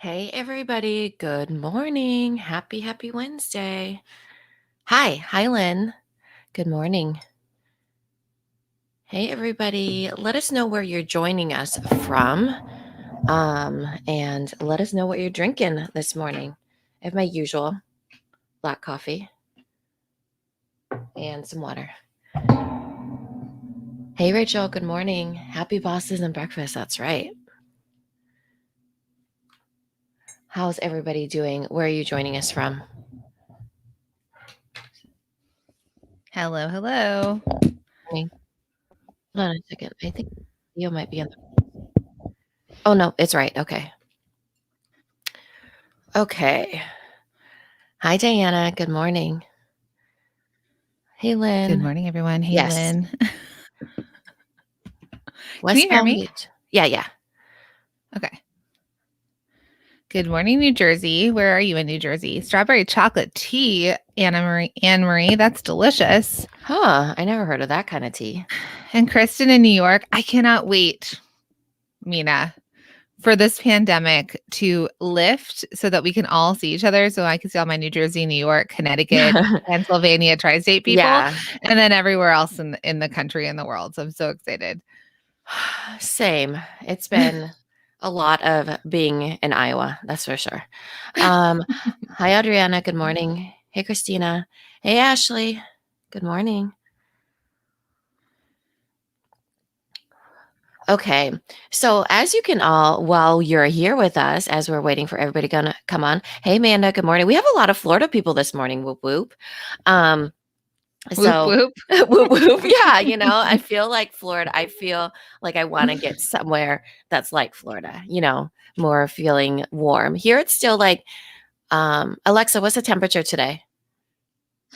Hey, everybody. Good morning. Happy Wednesday. Hi, Lynn. Good morning. Hey, everybody. Let us know where you're joining us from. And let us know what you're drinking this morning. I have my usual black coffee and some water. Hey, Rachel. Good morning. Happy bosses and breakfast. That's right. How's everybody doing? Where are you joining us from? Hello, hello. Hold on a second. I think Leo might be on the. Oh, no, it's right. Okay. Okay. Hi, Diana. Good morning. Hey, Lynn. Good morning, everyone. Hey, Yes. Lynn. West Can you hear Palm me? Beach. Yeah. Okay. Good morning, New Jersey. Where are you in New Jersey? Strawberry chocolate tea, Anne Marie. That's delicious. Huh. I never heard of that kind of tea. And Kristen in New York. I cannot wait, Mina, for this pandemic to lift so that we can all see each other. So I can see all my New Jersey, New York, Connecticut, Pennsylvania, tri-state people, Yeah. and then everywhere else in the country and the world. So I'm so excited. Same. It's been a lot of being in Iowa. That's for sure. Hi, Adriana. Good morning. Hey, Christina. Hey, Ashley. Good morning. Okay. So, as you can all, while you're here with us, as we're waiting for everybody to come on. Hey, Amanda. Good morning. We have a lot of Florida people this morning. Whoop, whoop. Whoop, So whoop. whoop, whoop. Yeah, I feel like Florida. I feel like I want to get somewhere that's like Florida, more feeling warm. Here it's still like, Alexa, what's the temperature today?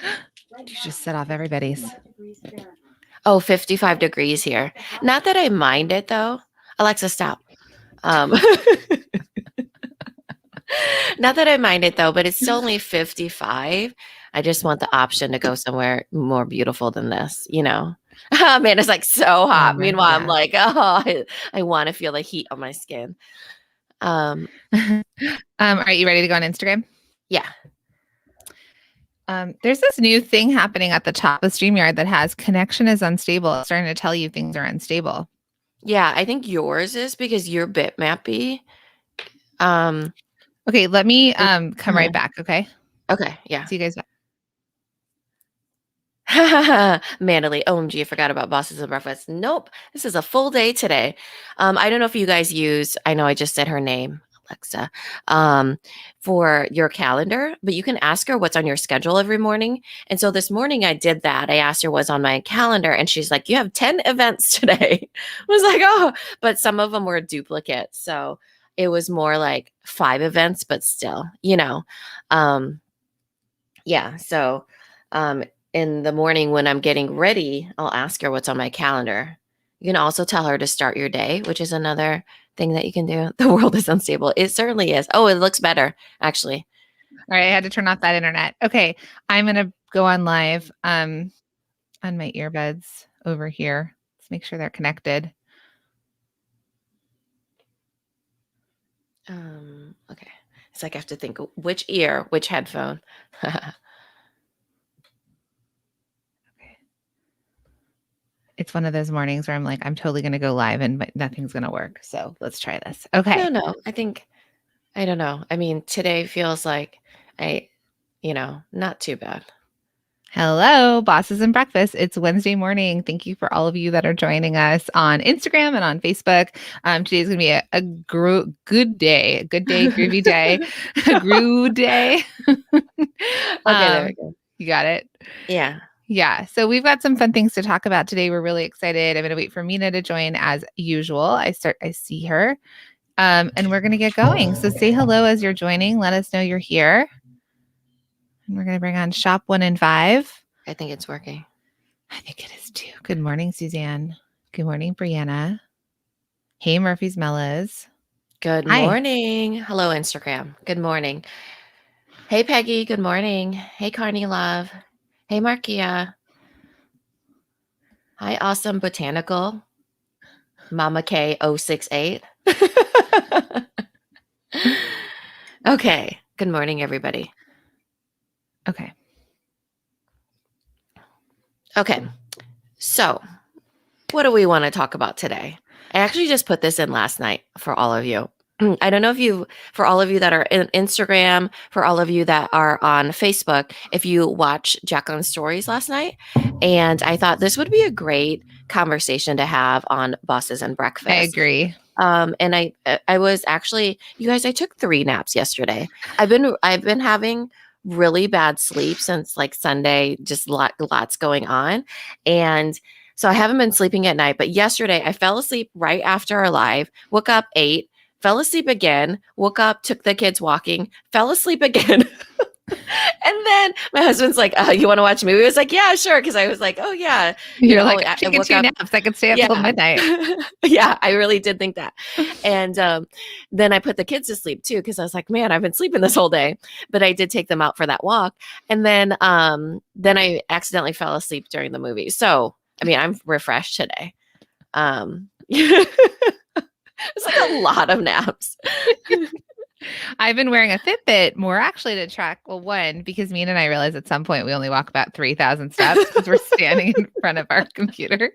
You just set off everybody's. Oh, 55 degrees here. Not that I mind it though. Alexa, stop. Um, Not that I mind it though, but it's still only 55. I just want the option to go somewhere more beautiful than this. Man, it's like so hot. Summer, Meanwhile, I'm yeah. like, oh, I want to feel the heat on my skin. Are you ready to go on Instagram? Yeah. There's this new thing happening at the top of StreamYard that has connection is unstable. It's starting to tell you things are unstable. Yeah, I think yours is because you're bitmappy. Um, Okay, let me come right back. Okay. okay, yeah. See you guys back. Mandaly. OMG, I forgot about bosses and breakfast. Nope. This is a full day today. I don't know if you guys use, I know I just said her name, Alexa, for your calendar, but you can ask her what's on your schedule every morning. And so this morning I did that. I asked her what's on my calendar, and she's like, you have 10 events today. I was like, oh, but some of them were duplicates. So it was more like 5 events, but still. Um, yeah. So in the morning when I'm getting ready, I'll ask her what's on my calendar. You can also tell her to start your day, which is another thing that you can do. The world is unstable. It certainly is. Oh, it looks better, actually. All right, I had to turn off that internet. Okay, I'm gonna go on live on my earbuds over here. Let's make sure they're connected. Okay. It's like I have to think which ear, which headphone. It's one of those mornings where I'm like, I'm totally gonna go live and nothing's gonna work. So let's try this. Okay. No. I don't know. I mean, today feels like not too bad. Hello, bosses and breakfast. It's Wednesday morning. Thank you for all of you that are joining us on Instagram and on Facebook. Today's gonna be a good day, groovy day, a groove day. Okay, there we go. You got it. Yeah. Yeah. So we've got some fun things to talk about today. We're really excited. I'm gonna wait for Mina to join as usual. I see her. And we're gonna get going. So say hello as you're joining. Let us know you're here. And we're gonna bring on shop 1 and 5. I think it's working. I think it is too. Good morning, Suzanne. Good morning, Brianna. Hey, Murphy's Mellas. Good Hi. morning. Hello, Instagram. Good morning. Hey, Peggy. Good morning. Hey, Carney Love. Hey, Markia. Hi, Awesome Botanical. Mama K 068. Okay. Good morning, everybody. Okay. Okay. So, what do we want to talk about today? I actually just put this in last night for all of you. I don't know if you, for all of you that are in Instagram, for all of you that are on Facebook, if you watch Jacqueline's stories last night. And I thought this would be a great conversation to have on Bosses and I Breakfast. agree. And I was actually, you guys, I took 3 naps yesterday. I've been having really bad sleep since like Sunday, just lots going on. And so I haven't been sleeping at night, but yesterday I fell asleep right after our live, woke up 8, fell asleep again, woke up, took the kids walking, fell asleep again. And then my husband's like, you want to watch a movie? I was like, yeah, sure. Cause I was like, oh yeah, You're like, I I'm taking woke two up. naps. I could stay up till Yeah. midnight. Yeah, I really did think that. And then I put the kids to sleep too, because I was like, man, I've been sleeping this whole day. But I did take them out for that walk. And then I accidentally fell asleep during the movie. So I mean, I'm refreshed today. It's like a lot of naps. I've been wearing a Fitbit more actually to track, well, one, because Mina and I realized at some point we only walk about 3,000 steps because we're standing in front of our computers.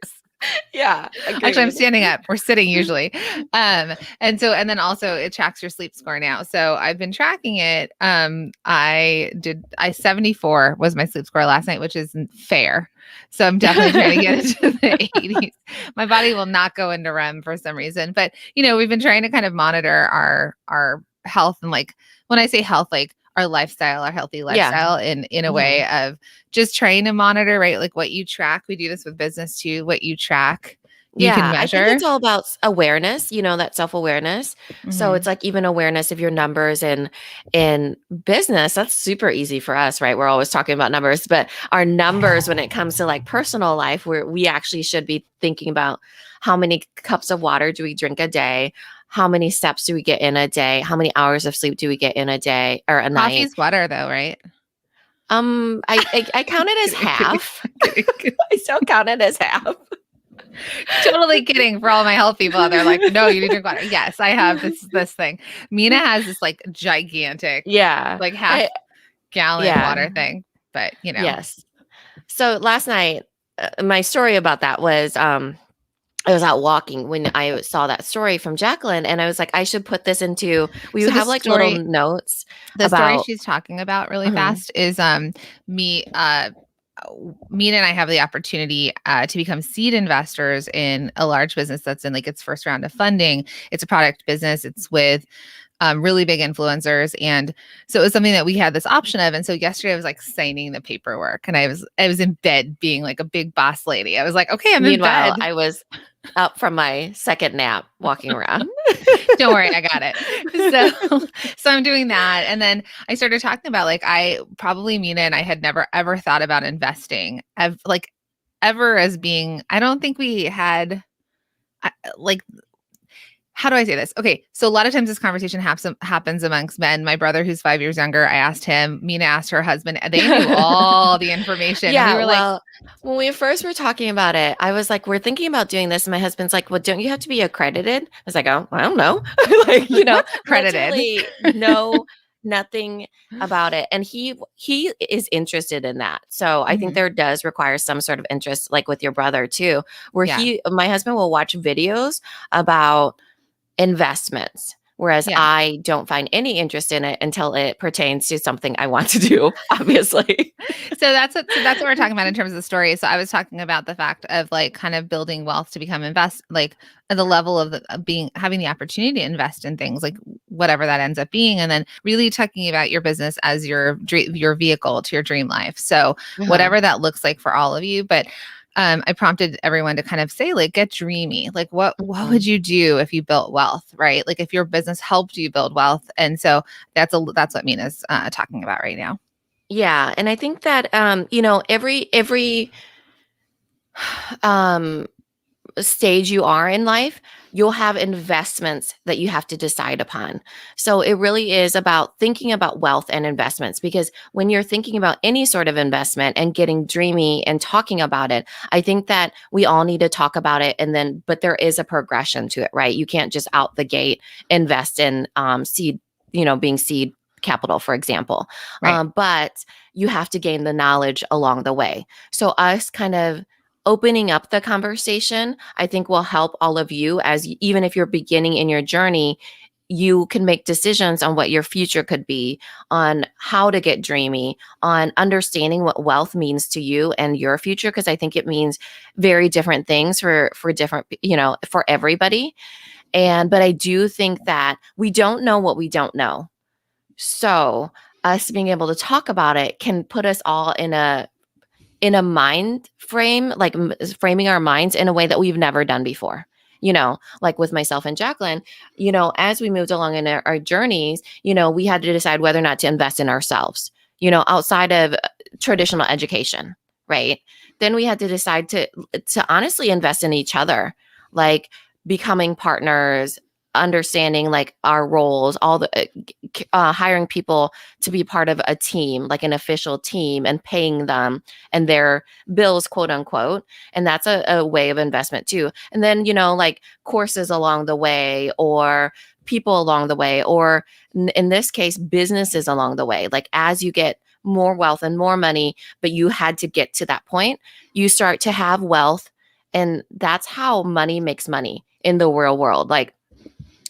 Yeah. Actually, I'm standing up. We're sitting usually. And then also it tracks your sleep score now. So I've been tracking it. I 74 was my sleep score last night, which isn't fair. So I'm definitely trying to get into the 80s. My body will not go into REM for some reason. But we've been trying to kind of monitor our health, and like when I say health, like our lifestyle, our healthy lifestyle in a way of just trying to monitor, right? Like what you track. We do this with business too. What you track, you can I think measure. it's all about awareness, that self-awareness. So it's like even awareness of your numbers in business. That's super easy for us, right? We're always talking about numbers, but our numbers when it comes to like personal life, where we actually should be thinking about how many cups of water do we drink a day? How many steps do we get in a day? How many hours of sleep do we get in a day or a night? Coffee's water though, right? I count it as half. Kidding. I still count it as half. Totally kidding for all my health people out there. Like, no, you need to drink water. Yes, I have this thing. Mina has this like gigantic, like half gallon water thing. But Yes. So last night, my story about that was I was out walking when I saw that story from Jacqueline, and I was like, I should put this into. We So the have like story- little notes. The story about she's talking about really fast is Mina and I have the opportunity to become seed investors in a large business that's in like its first round of funding. It's a product business. It's with really big influencers. And so it was something that we had this option of. And so yesterday I was like signing the paperwork, and I was in bed being like a big boss lady. I was like, okay, I'm Meanwhile, in bed. I was up from my second nap walking around. Don't worry, I got it. So I'm doing that. And then I started talking about like Mina and I had never ever thought about investing ever as being, I don't think we had like, how do I say this? Okay. So a lot of times this conversation happens amongst men. My brother, who's 5 years younger, I asked him, Mina asked her husband, they knew all the information. Yeah. And we were well, when we first were talking about it, I was like, we're thinking about doing this. And my husband's like, well, don't you have to be accredited? I was like, oh, I don't know. Like, credited. literally know nothing about it. And he is interested in that. So I think there does require some sort of interest, like with your brother too, where my husband will watch videos about investments, whereas I don't find any interest in it until it pertains to something I want to do, obviously. So that's what we're talking about in terms of the story. So I was talking about the fact of like kind of building wealth to become like at the level of having the opportunity to invest in things like whatever that ends up being, and then really talking about your business as your vehicle to your dream life. So whatever that looks like for all of you, but I prompted everyone to kind of say, like, get dreamy. Like, what would you do if you built wealth, right? Like, if your business helped you build wealth. And so that's what Mina's talking about right now. Yeah, and I think that every stage you are in life, you'll have investments that you have to decide upon. So it really is about thinking about wealth and investments, because when you're thinking about any sort of investment and getting dreamy and talking about it, I think that we all need to talk about it, but there is a progression to it, right? You can't just out the gate invest in seed, being seed capital, for example. Right. But you have to gain the knowledge along the way. So us kind of opening up the conversation, I think will help all of you as even if you're beginning in your journey, you can make decisions on what your future could be, on how to get dreamy, on understanding what wealth means to you and your future, because I think it means very different things for different, for everybody. But I do think that we don't know what we don't know. So us being able to talk about it can put us all in a mind frame, like framing our minds in a way that we've never done before. Like with myself and Jacqueline, as we moved along in our journeys, we had to decide whether or not to invest in ourselves, outside of traditional education, right? Then we had to decide to honestly invest in each other, like becoming partners, understanding like our roles, all the hiring people to be part of a team, like an official team, and paying them and their bills, quote unquote. And that's a way of investment too. And then, like courses along the way, or people along the way, or in this case, businesses along the way. Like as you get more wealth and more money, but you had to get to that point, you start to have wealth. And that's how money makes money in the real world. Like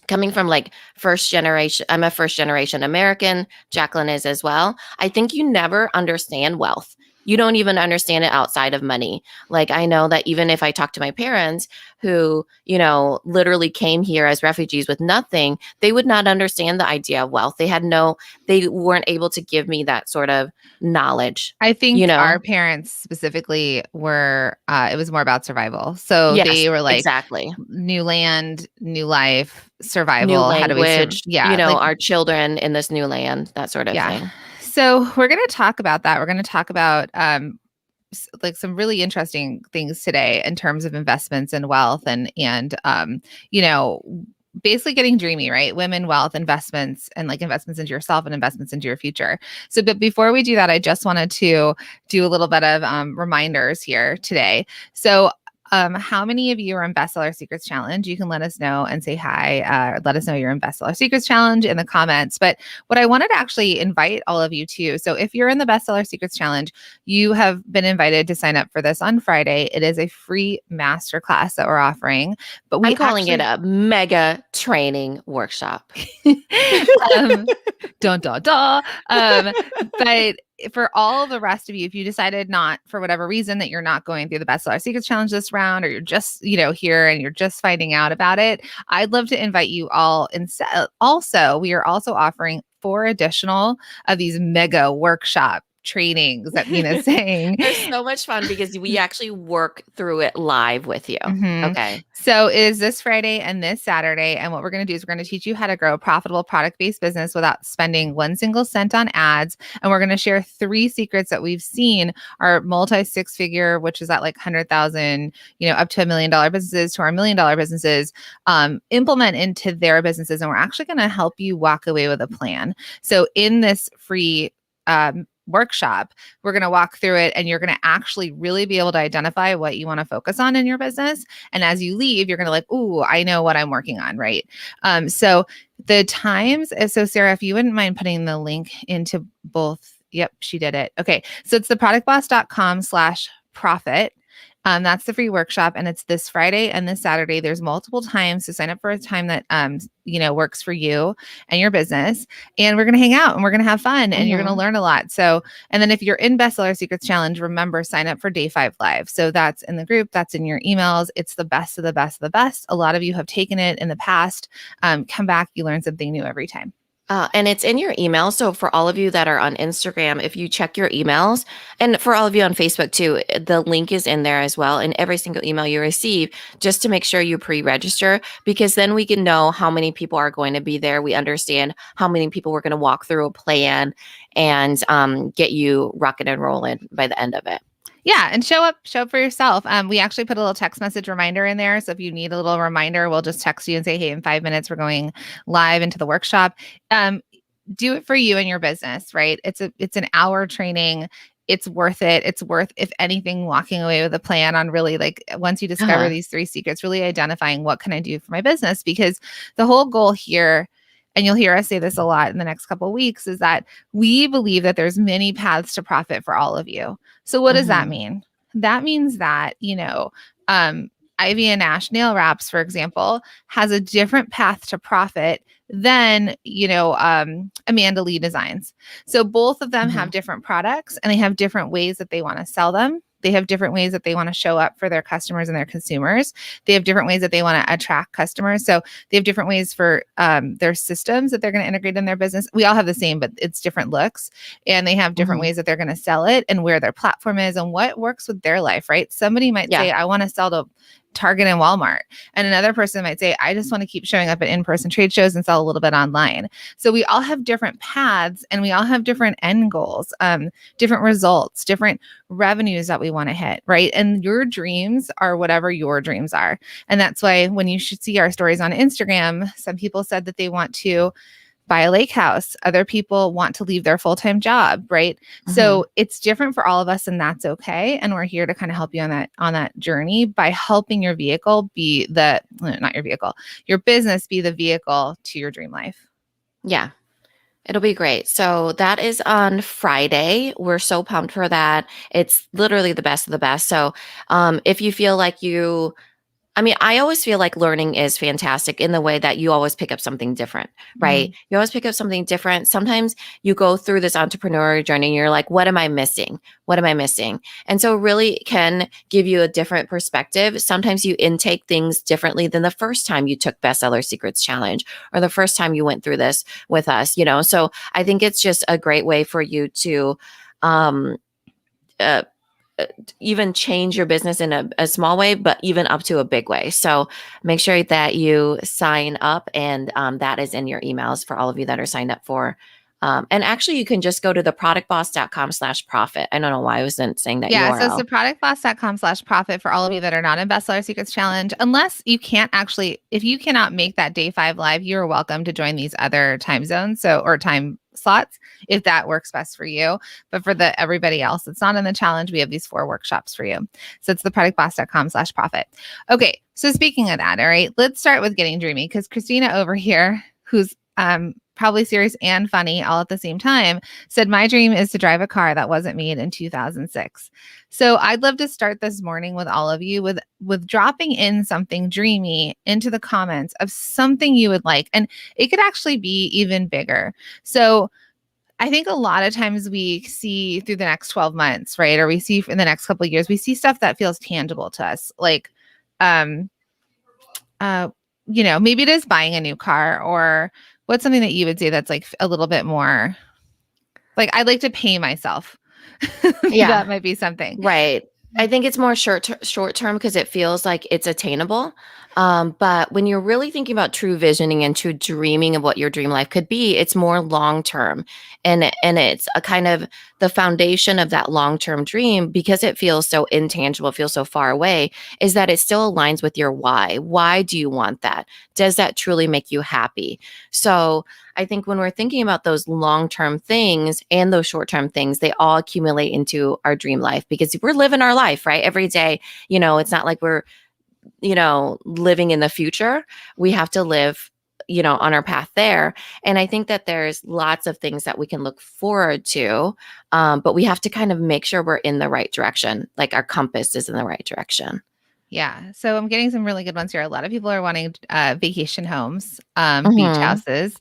coming from like first generation, I'm a first generation American, Jacqueline is as well. I think you never understand wealth. You don't even understand it outside of money. Like I know that even if I talk to my parents who, literally came here as refugees with nothing, they would not understand the idea of wealth. They weren't able to give me that sort of knowledge, I you think our know? parents specifically were, it was more about survival. So Yes, they were like, exactly. new land, new life, New survival. How do we language, Yeah, like, our children in this new land, that sort of yeah. thing. So we're going to talk about that. We're going to talk about like some really interesting things today in terms of investments and wealth and you know basically getting dreamy, right? Women, wealth, investments, and like investments into yourself and investments into your future. So, but before we do that, I just wanted to do a little bit of reminders here today. So, how many of you are in Bestseller Secrets Challenge? You can let us know and say hi. Let us know you're in Bestseller Secrets Challenge in the comments. But what I wanted to actually invite all of you to, so if you're in the Bestseller Secrets Challenge, you have been invited to sign up for this on Friday. It is a free masterclass that we're offering, but we I'm calling it actually a mega training workshop. um, don't. But for all the rest of you, if you decided not for whatever reason that you're not going through the Bestseller Secrets Challenge this round, or you're just here and you're just finding out about it, I'd love to invite you all. Instead, also we are also offering 4 additional of these mega workshop trainings that Mina's saying. They're so much fun because we actually work through it live with you. Mhm. Okay. So it is this Friday and this Saturday. And what we're going to do is we're going to teach you how to grow a profitable product-based business without spending 1 single cent on ads. And we're going to share 3 secrets that we've seen our multi-six-figure, which is at like 100,000, up to $1 million businesses, to our $1 million businesses, implement into their businesses. And we're actually going to help you walk away with a plan. So in this free workshop, we're going to walk through it, and you're going to actually really be able to identify what you want to focus on in your business. And as you leave, you're going to like, ooh, I know what I'm working on, right? So the times, so Sarah, if you wouldn't mind putting the link into both. Yep, she did it. Okay. So it's theproductboss.com/profit. That's the free workshop, and it's this Friday and this Saturday. There's multiple times to sign up for a time that works for you and your business. And we're gonna hang out and we're gonna have fun and you're gonna learn a lot. So, and then if you're in Bestseller Secrets Challenge, remember, sign up for Day 5 Live. So that's in the group, that's in your emails. It's the best of the best of the best. A lot of you have taken it in the past. Come back, you learn something new every time. And it's in your email. So for all of you that are on Instagram, if you check your emails, and for all of you on Facebook too, the link is in there as well in every single email you receive, just to make sure you pre-register, because then we can know how many people are going to be there. We understand how many people we're going to walk through a plan and get you rocking and rolling by the end of it. Yeah, and show up for yourself. We actually put a little text message reminder in there. So if you need a little reminder, we'll just text you and say, hey, in 5 minutes, we're going live into the workshop. Do it for you and your business, right? It's an hour training. It's worth it. It's worth, if anything, walking away with a plan on really, like, once you discover these 3 secrets, really identifying what can I do for my business, because the whole goal here and you'll hear us say this a lot in the next couple of weeks, is that we believe that there's many paths to profit for all of you. So what does that Mhm. mean? That means that, Ivy and Ash Nail Wraps, for example, has a different path to profit than, Amanda Lee Designs. So both of them have Mhm. different products and they have different ways that they want to sell them. They have different ways that they want to show up for their customers and their consumers. They have different ways that they want to attract customers. So they have different ways for their systems that they're going to integrate in their business. We all have the same, but it's different looks. And they have different Mhm. ways that they're going to sell it and where their platform is and what works with their life, right? Somebody might Yeah. say, I want to sell to Target and Walmart. And another person might say, I just want to keep showing up at in-person trade shows and sell a little bit online. So we all have different paths and we all have different end goals, different results, different revenues that we want to hit, right? And your dreams are whatever your dreams are. And that's why when you should see our stories on Instagram, some people said that they want to buy a lake house. Other people want to leave their full-time job, right? Mhm. So it's different for all of us and that's okay. And we're here to kind of help you on that journey by helping your vehicle be not your vehicle, your business be the vehicle to your dream life. Yeah. It'll be great. So that is on Friday. We're so pumped for that. It's literally the best of the best. So if you feel like I always feel like learning is fantastic in the way that you always pick up something different, right? Mm, You always pick up something different. Sometimes you go through this entrepreneurial journey and you're like, what am I missing? What am I missing? And so it really can give you a different perspective. Sometimes you intake things differently than the first time you took Bestseller Secrets Challenge or the first time you went through this with us. So I think it's just a great way for you to um, uh, even change your business in a small way, but even up to a big way. So make sure that you sign up, and that is in your emails for all of you that are signed up for. And actually, you can just go to theproductboss.com/profit. I don't know why I wasn't saying that yeah. So it's URL. theproductboss.com/profit for all of you that are not in Bestseller Secrets Challenge. Unless you can't actually, if you cannot make that day 5 live, you're welcome to join these other time zones. Or time slots, if that works best for you. But for everybody else that's not in the challenge, we have these 4 workshops for you. So it's theproductboss.com/profit. Okay. So speaking of that, all right, let's start with getting dreamy, because Christina over here, who's probably serious and funny all at the same time, said, my dream is to drive a car that wasn't made in 2006. So I'd love to start this morning with all of you with dropping in something dreamy into the comments of something you would like. And it could actually be even bigger. So I think a lot of times we see through the next 12 months, right? Or we see in the next couple of years, we see stuff that feels tangible to us. Like, um, uh, maybe it is buying a new car, or what's something that you would say that's like a little bit more like, I'd like to pay myself. Yeah. That might be something. Right. I think it's more short term because it feels like it's attainable. But when you're really thinking about true visioning and true dreaming of what your dream life could be, it's more long term, and it's a kind of the foundation of that long term dream, because it feels so intangible, feels so far away, is that it still aligns with your why. Why do you want that? Does that truly make you happy? So I think when we're thinking about those long term things and those short term things, they all accumulate into our dream life, because we're living our life, right? Every day, it's not like we're, living in the future. We have to live, on our path there. And I think that there's lots of things that we can look forward to, but we have to kind of make sure we're in the right direction, like our compass is in the right direction. Yeah. So I'm getting some really good ones here. A lot of people are wanting vacation homes, beach Hmm. houses.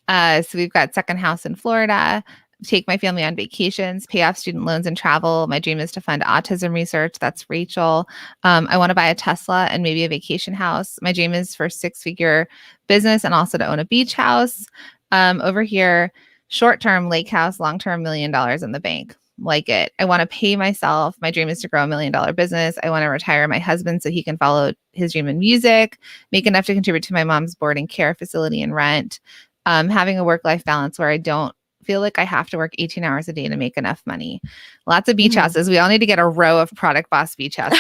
So we've got second house in Florida, take my family on vacations, pay off student loans and travel. My dream is to fund autism research. That's Rachel. I want to buy a Tesla and maybe a vacation house. My dream is for 6-figure business and also to own a beach house. Over here, short-term lake house, long-term $1 million in the bank. Like it. I want to pay myself. My dream is to grow $1 million business. I want to retire my husband so he can follow his dream in music, make enough to contribute to my mom's board and care facility and rent. Having a work-life balance where I don't feel like I have to work 18 hours a day to make enough money. Lots of beach Hmm. houses. We all need to get a row of Product Boss beach houses.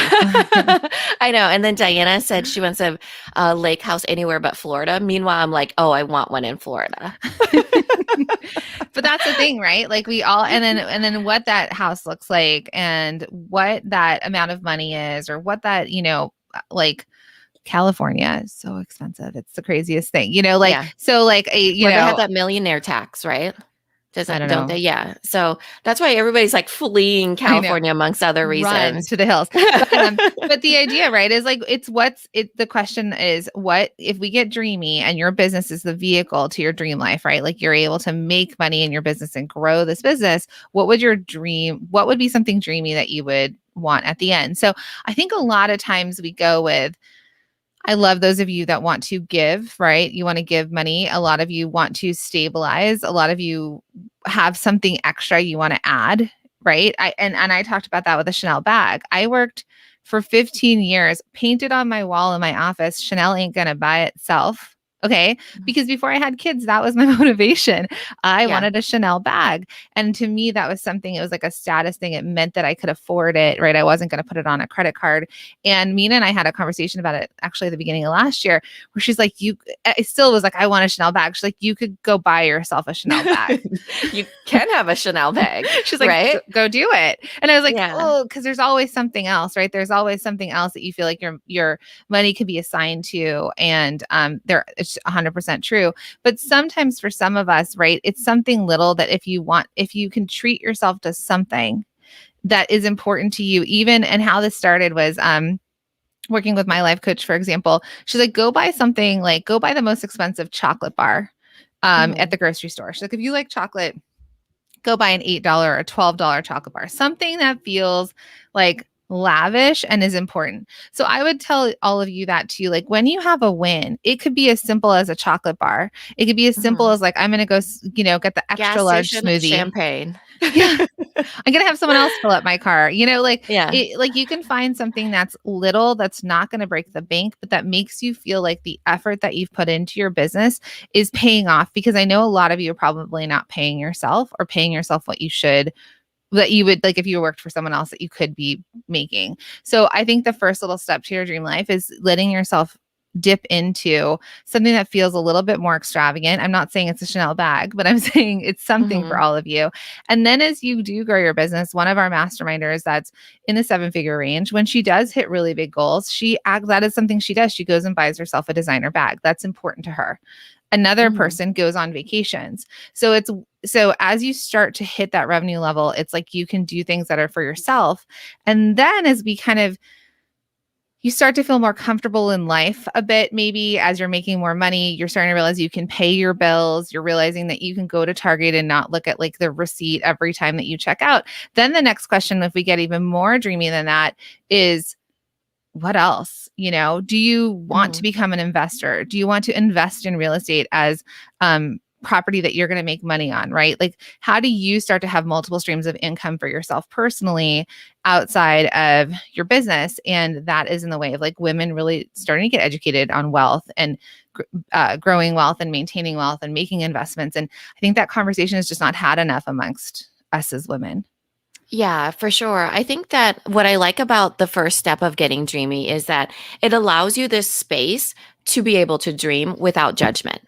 I know. And then Diana said she wants a lake house anywhere but Florida. Meanwhile, I'm like, oh, I want one in Florida. But that's the thing, right? Like we all, and then what that house looks like and what that amount of money is, or what that, like California is so expensive. It's the craziest thing, you know, like, Yeah. so like a, you Well, they have know, that millionaire tax, right? I don't Don't know. they? Yeah. So that's why everybody's like fleeing I know. California amongst other Run reasons. to the hills. But the idea, right, is like the question is, what if we get dreamy and your business is the vehicle to your dream life, right? Like you're able to make money in your business and grow this business. What would be something dreamy that you would want at the end? So I think a lot of times we go with, I love those of you that want to give, right? You want to give money. A lot of you want to stabilize. A lot of you have something extra you want to add, right? And I talked about that with a Chanel bag. I worked for 15 years, painted on my wall in my office, Chanel ain't gonna buy itself. Okay. Because before I had kids, that was my motivation. I Yeah. wanted a Chanel bag. And to me, that was something, it was like a status thing. It meant that I could afford it, right? I wasn't going to put it on a credit card. And Mina and I had a conversation about it actually at the beginning of last year, where she's like, I still was like, I want a Chanel bag. She's like, you could go buy yourself a Chanel bag. You can have a Chanel bag, She's like, right? go do it. And I was like, Yeah. oh, because there's always something else, right? There's always something else that you feel like your money could be assigned to. And it's 100% true. But sometimes for some of us, right, it's something little that if you can treat yourself to something that is important to you, even. And how this started was working with my life coach, for example. She's like, go buy something, like go buy the most expensive chocolate bar at Mhm. the grocery store. She's like, if you like chocolate, go buy an $8 or $12 chocolate bar, something that feels like lavish and is important. So I would tell all of you that too. Like when you have a win, it could be as simple as a chocolate bar. It could be as simple Mhm. as like, I'm going to go, get the extra Gas large station smoothie. champagne. Yeah. I'm gonna have someone else fill up my car. Yeah. Like you can find something that's little, that's not gonna break the bank, but that makes you feel like the effort that you've put into your business is paying off. Because I know a lot of you are probably not paying yourself, or paying yourself what you should, that you would, like if you worked for someone else, that you could be making. So I think the first little step to your dream life is letting yourself dip into something that feels a little bit more extravagant. I'm not saying it's a Chanel bag, but I'm saying it's something for Mhm. all of you. And then as you do grow your business, one of our masterminders that's in the 7-figure range, when she does hit really big goals, that is something she does. She goes and buys herself a designer bag. That's important to her. Another Mhm. person goes on vacations. So as you start to hit that revenue level, it's like you can do things that are for yourself. And then as you start to feel more comfortable in life a bit, maybe as you're making more money, you're starting to realize you can pay your bills. You're realizing that you can go to Target and not look at like the receipt every time that you check out. Then the next question, if we get even more dreamy than that, is what else? Do you want to Mhm. become an investor? Do you want to invest in real estate as property that you're going to make money on, right? Like, how do you start to have multiple streams of income for yourself personally outside of your business? And that is in the way of like women really starting to get educated on wealth and growing wealth and maintaining wealth and making investments. And I think that conversation is just not had enough amongst us as women. Yeah, for sure. I think that what I like about the first step of getting dreamy is that it allows you this space to be able to dream without judgment.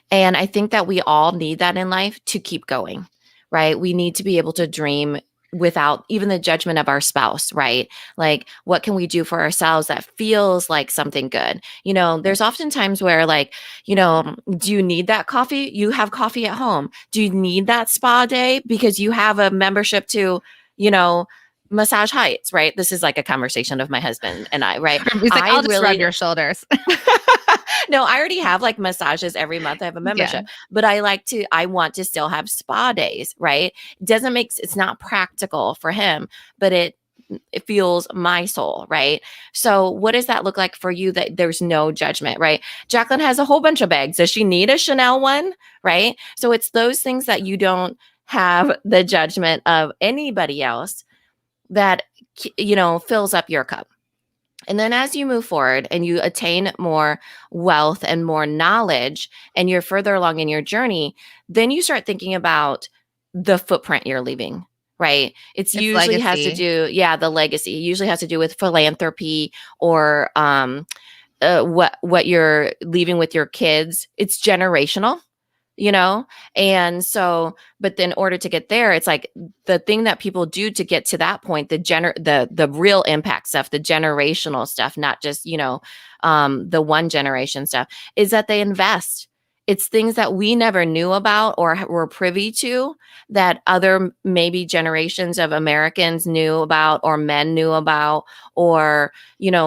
And I think that we all need that in life to keep going, right? We need to be able to dream without even the judgment of our spouse, right? Like, what can we do for ourselves that feels like something good? There's often times where, like, do you need that coffee? You have coffee at home. Do you need that spa day because you have a membership to, you know, Massage Heights, right? This is like a conversation of my husband and I, right? He's like, I I'll just rub really your shoulders. no, I already have like massages every month. I have a Yeah. membership, but I want to still have spa days, right? It's not practical for him, but it fuels my soul, right? So what does that look like for you that there's no judgment, right? Jacqueline has a whole bunch of bags. Does she need a Chanel one, right? So it's those things that you don't have the judgment of anybody else that, fills up your cup. And then as you move forward and you attain more wealth and more knowledge, and you're further along in your journey, then you start thinking about the footprint you're leaving, right? It's It's usually has to legacy. do, yeah, the legacy. It usually has to do with philanthropy or what you're leaving with your kids. It's generational, you know? And so, but then in order to get there, it's like the thing that people do to get to that point, the real impact stuff, the generational stuff, not just, the one generation stuff, is that they invest. It's things that we never knew about or were privy to that other maybe generations of Americans knew about or men knew about, or,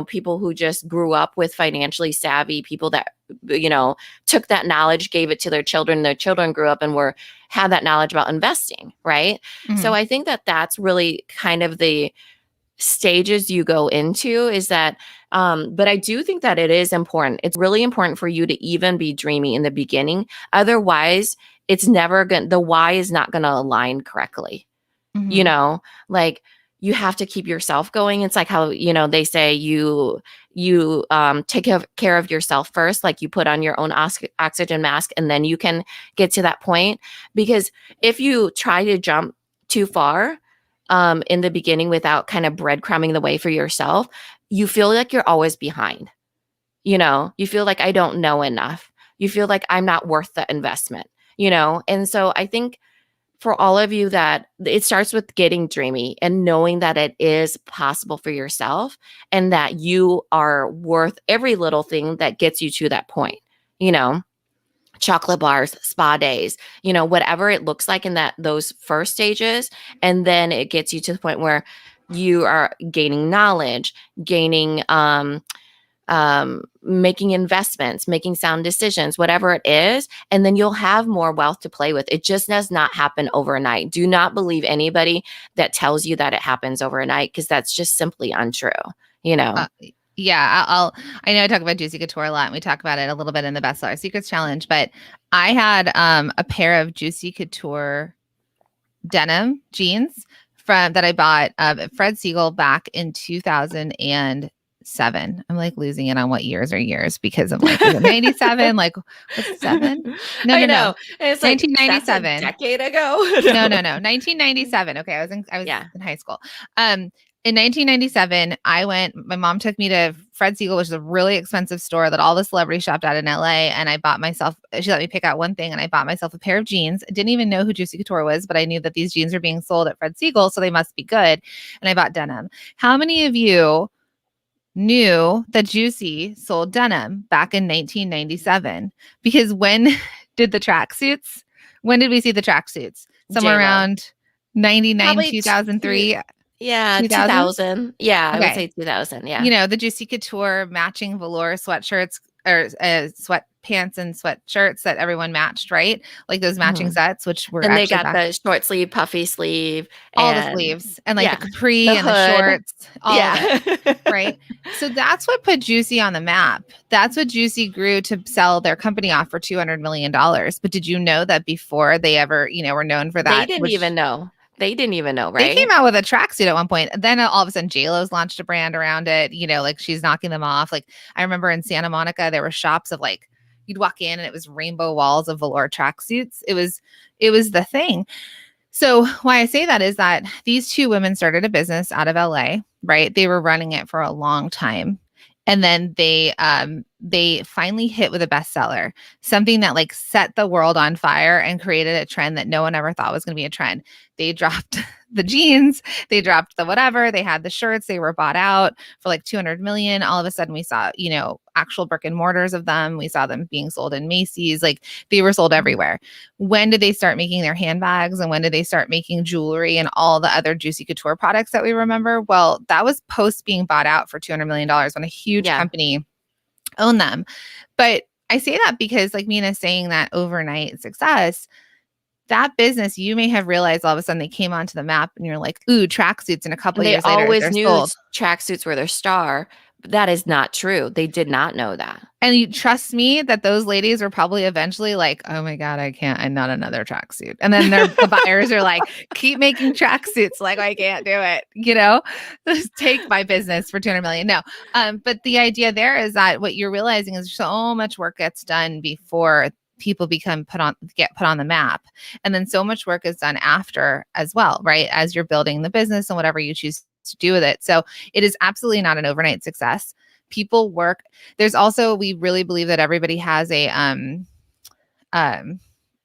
people who just grew up with financially savvy people that, took that knowledge, gave it to their children. Their children grew up and had that knowledge about investing, right? Mm-hmm. So I think that that's really kind of the stages you go into, is that but I do think that it is important. It's really important for you to even be dreamy in the beginning. Otherwise, it's never going the why is not going to align correctly. you Mm-hmm. know like you have to keep yourself going. It's like how, they say you take care of yourself first, like you put on your own oxygen mask, and then you can get to that point. Because if you try to jump too far in the beginning without kind of breadcrumbing the way for yourself, you feel like you're always behind. You feel like, I don't know enough. You feel like I'm not worth the investment. And so I think for all of you, that it starts with getting dreamy and knowing that it is possible for yourself, and that you are worth every little thing that gets you to that point. You know, chocolate bars, spa days, whatever it looks like in those first stages, and then it gets you to the point where you are gaining knowledge, gaining making investments, making sound decisions, whatever it is. And then you'll have more wealth to play with. It just does not happen overnight. Do not believe anybody that tells you that it happens overnight, because that's just simply untrue, you know? Uh, yeah, I know I talk about Juicy Couture a lot, and we talk about it a little bit in the Bestseller Secrets Challenge, but I had a pair of Juicy Couture denim jeans that I bought at Fred Siegel back in 2007. I'm like losing it on what years are years, because I'm like, is it 97? Like, what's seven? No, I no, no. know. And it's like, that's a 1997. decade ago. No, no, no. 1997. Okay, I was Yeah. in high school. In 1997, my mom took me to Fred Siegel, which is a really expensive store that all the celebrities shopped at in LA. And she let me pick out one thing, and I bought myself a pair of jeans. I didn't even know who Juicy Couture was, but I knew that these jeans were being sold at Fred Siegel, so they must be good. And I bought denim. How many of you knew that Juicy sold denim back in 1997? Because when did the tracksuits? When did we see the tracksuits? Somewhere J-Lo. around 99, Probably 2003, yeah, 2000. 2000. Yeah, I would Okay. say 2000. Yeah. The Juicy Couture matching velour sweatshirts, or sweatpants and sweatshirts that everyone matched, right? Like those matching Mhm. sets, which were And they actually got back the short sleeve, puffy sleeve, all the and sleeves and like the yeah, capri the and the hood. shorts, all of it. Yeah. Right. So that's what put Juicy on the map. That's what Juicy grew to sell their company off for $200 million. But did you know that before they ever, were known for They that, didn't which even know. They didn't even know, they came right? out with a tracksuit at one point. And then all of a sudden, JLo's launched a brand around it, like she's knocking them off. Like I remember in Santa Monica, there were shops of like, you'd walk in and it was rainbow walls of velour tracksuits. It was the thing. So why I say that is that these two women started a business out of LA, right? They were running it for a long time. And then they finally hit with a bestseller, something that like set the world on fire and created a trend that no one ever thought was going to be a trend. They dropped the jeans, they dropped the whatever, they had the shirts, they were bought out for like 200 million. All of a sudden we saw, actual brick and mortars of them. We saw them being sold in Macy's, like they were sold everywhere. When did they start making their handbags, and when did they start making jewelry and all the other Juicy Couture products that we remember? Well, that was post being bought out for $200 million when a huge Yeah. company owned them. But I say that because like Mina's saying that overnight success, that business, you may have realized all of a sudden they came onto the map and you're like, ooh, tracksuits. And a couple And of they years later, always they're knew sold. tracksuits were their star. But that is not true. They did not know that. And you trust me that those ladies were probably eventually like, oh my God, I'm not another tracksuit. And then the buyers are like, keep making tracksuits. Like, I can't do it. Just take my business for 200 million. No. But the idea there is that what you're realizing is so much work gets done before people get put on the map. And then so much work is done after as well, right? As you're building the business and whatever you choose to do with it. So it is absolutely not an overnight success. People work. There's also, we really believe that everybody has a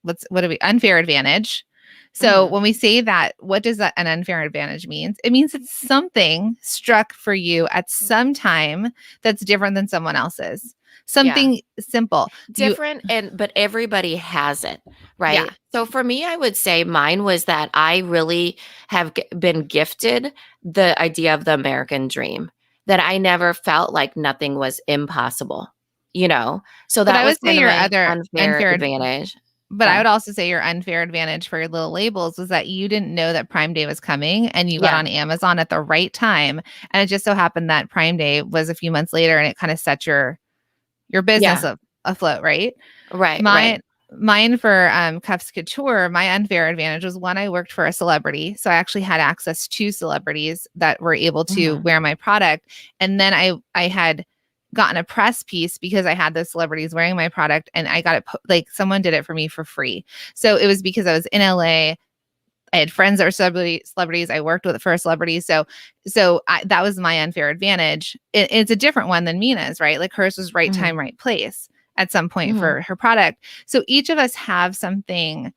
what do we unfair advantage. So Mhm. when we say that, what does that an unfair advantage means? It means it's something struck for you at some time that's different than someone else's. Yeah. Something simple. You Different, but everybody has it, yeah. right? So for me, I would say mine was that I really have been gifted the idea of the American dream, that I never felt like nothing was impossible, you know? So But that I was would say kind of your my other unfair unfair advantage. But I Yeah. would also say your unfair advantage for your little labels was that you didn't know that Prime Day was coming and you got Yeah. on Amazon at the right time. And it just so happened that Prime Day was a few months later and it kind of set your business Yeah. afloat, right? Right. Right. Mine for Cuffs Couture, my unfair advantage was one, I worked for a celebrity. So I actually had access to celebrities that were able to Mhm. wear my product. And then I had gotten a press piece because I had those celebrities wearing my product and I got it like someone did it for me for free. So it was because I was in LA. I had friends that were celebrities. I worked with for a celebrity. That was my unfair advantage. It's a different one than Mina's, right? Like hers was right time, Mhm. right place at some point Mhm. for her product. So each of us have something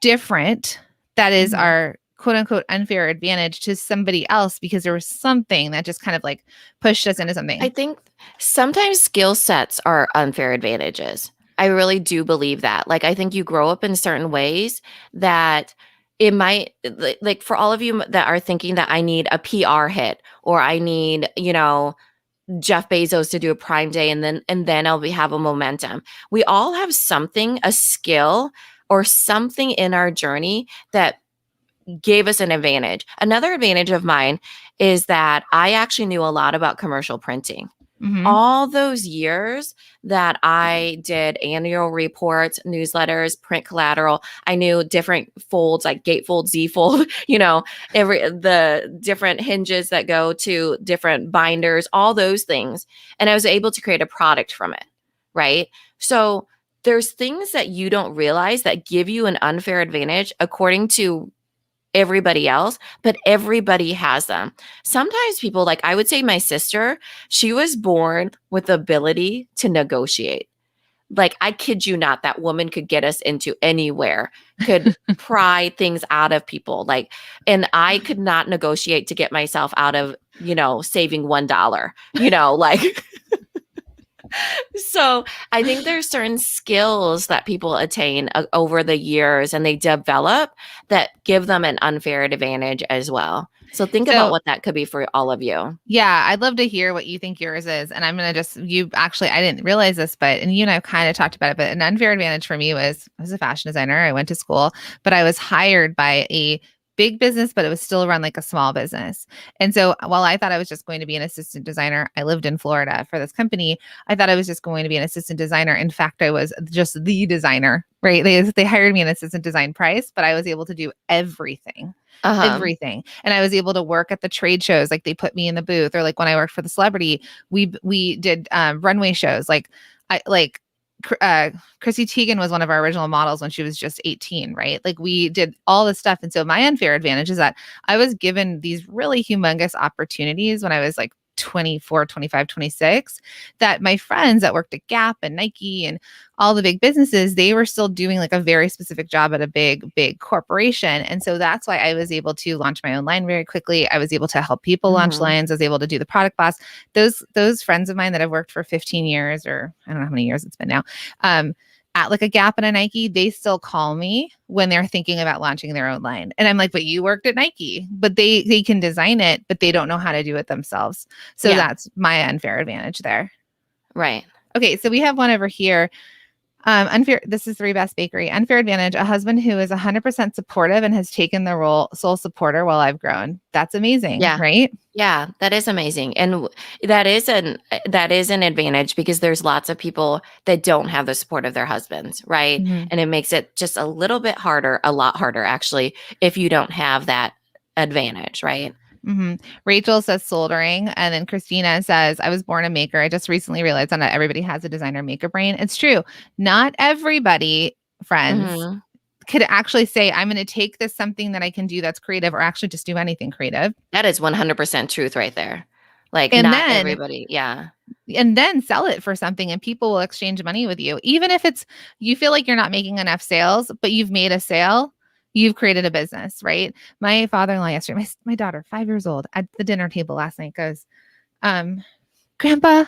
different that is Mhm. our quote unquote unfair advantage to somebody else because there was something that just kind of like pushed us into I something. think sometimes skill sets are unfair advantages. I really do believe that. Like, I think you grow up in certain ways that it might, like, for all of you that are thinking that I need a PR hit or I need, Jeff Bezos to do a Prime Day and then I'll have a momentum. We all have something, a skill or something in our journey that gave us an advantage. Another advantage of mine is that I actually knew a lot about commercial printing. Mm-hmm. All those years that I did annual reports, newsletters, print collateral, I knew different folds like gatefold, Z fold, every the different hinges that go to different binders, all those things. And I was able to create a product from it, right? So there's things that you don't realize that give you an unfair advantage according to everybody else, but everybody has them. Sometimes people, like I would say my sister, she was born with the ability to negotiate. Like, I kid you not, that woman could get us into anywhere, could pry things out of people. Like, and I could not negotiate to get myself out of, saving $1, like so I think there's certain skills that people attain over the years and they develop that give them an unfair advantage as well. So think about So what that could be for all of you. yeah, I'd love to hear what you think yours is. And I'm going to you actually, I didn't realize this, and you and I've kind of talked about it, but an unfair advantage for me was I was a fashion designer. I went to school, but I was hired by a big business, but it was still run like a small business. And so while I thought I was just going to be an assistant designer, I lived in Florida for this company. I thought I was just going to be an assistant designer. In fact, I was just the designer, right? They hired me an assistant design price, but I was able to do everything Uh-huh. everything. And I was able to work at the trade shows. Like they put me in the booth, or like when I worked for the celebrity, we did runway shows. Like I like Chrissy Teigen was one of our original models when she was just 18, right? Like we did all this stuff. And so my unfair advantage is that I was given these really humongous opportunities when I was like 24, 25, 26, that my friends that worked at Gap and Nike and all the big businesses, they were still doing like a very specific job at a big corporation. And so that's why I was able to launch my own line very quickly. I was able to help people launch Hmm. lines. I was able to do the product boss. Those friends of mine that I've worked for 15 years, or I don't know how many years it's been now, at like a Gap and a Nike, they still call me when they're thinking about launching their own line. And I'm like, but you worked at Nike, but they can design it, but they don't know how to do it themselves. So Yeah, that's my unfair advantage there. right. Okay, so we have one over here. Unfair. This is Three Best Bakery. Unfair advantage: a husband who is 100% supportive and has taken the role sole supporter while I've grown. That's amazing, Yeah. right? Yeah, that is amazing. And that is an advantage because there's lots of people that don't have the support of their husbands, right? Mhm. And it makes it just a little bit harder, a lot harder actually, if you don't have that advantage, right? Rachel says soldering. And then Christina says, I was born a maker. I just recently realized that not everybody has a designer maker brain. It's true. Not everybody, friends, Hmm. could actually say, I'm going to take this something that I can do that's creative, or actually just do anything creative. That is 100% truth right there. Like, And not then everybody. Yeah. and then sell it for something and people will exchange money with you. Even if it's, you feel like you're not making enough sales, but you've made a sale, you've created a business, right? My father-in-law yesterday, my daughter, 5 years old, at the dinner table last night goes, Grandpa,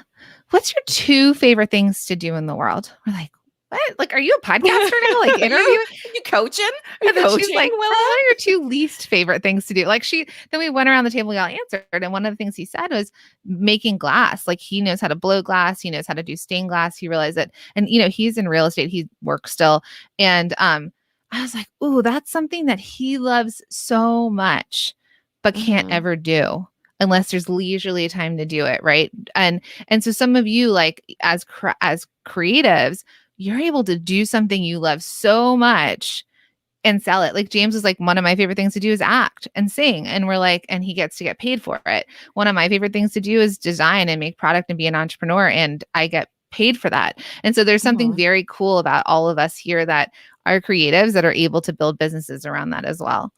what's your 2 favorite things to do in the world? We're like, what? Like, are you a podcaster now? Like Are interviewing? you coaching? Are you And then she's coaching, like, Willa? what are your 2 least favorite things to do? Like then we went around the table, we all answered. And one of the things he said was making glass. Like he knows how to blow glass. He knows how to do stained glass. He realized that, and he's in real estate. He works still. And I was like, ooh, that's something that he loves so much, but can't ever do unless there's leisurely time to do it. Right. And so some of you, like as creatives, you're able to do something you love so much and sell it. Like James was like, one of my favorite things to do is act and sing. And we're like, and he gets to get paid for it. One of my favorite things to do is design and make product and be an entrepreneur. And I get paid for that. And so there's something very cool about all of us here that are creatives that are able to build businesses around that as well.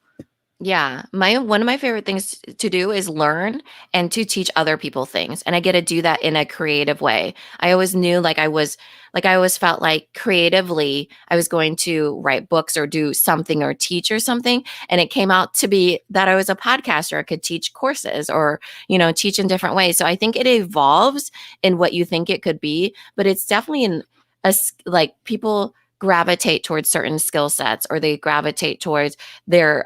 Yeah, one of my favorite things to do is learn and to teach other people things, and I get to do that in a creative way. I always knew I always felt like creatively I was going to write books or do something or teach or something, and it came out to be that I was a podcaster. I could teach courses or, teach in different ways. So I think it evolves in what you think it could be, but it's definitely like people gravitate towards certain skill sets, or they gravitate towards there's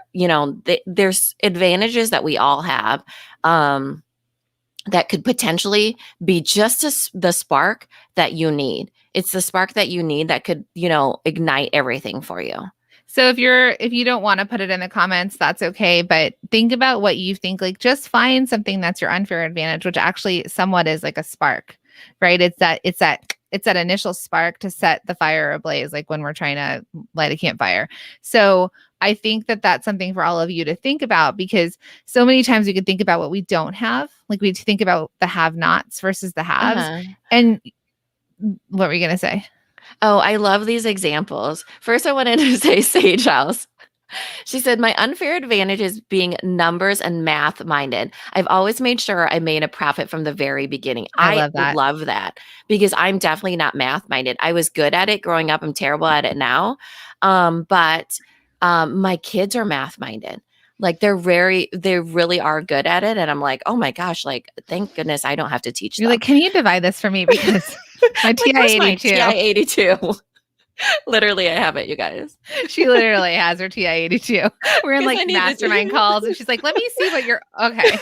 advantages that we all have, that could potentially be just the spark that you need. It's the spark that you need that could, ignite everything for you. So if you don't want to put it in the comments, that's okay. But think about what you think. Like, just find something that's your unfair advantage, which actually somewhat is like a spark, right? It's that initial spark to set the fire ablaze, like when we're trying to light a campfire. So I think that that's something for all of you to think about, because so many times we could think about what we don't have. Like we think about the have-nots versus the haves. And what were you going to say? Oh, I love these examples. First, I wanted to say Sage House. She said, my unfair advantage is being numbers and math minded. I've always made sure I made a profit from the very beginning. I love that. Love that, because I'm definitely not math minded. I was good at it growing up. I'm terrible at it now. But my kids are math minded. Like they really are good at it. And I'm like, oh my gosh, like, thank goodness I don't have to teach You're them. like, can you divide this for me? Because my TI-82. Literally, I have it, you guys. She literally has her TI-82. We're in like mastermind calls, and she's like, let me see what you're okay.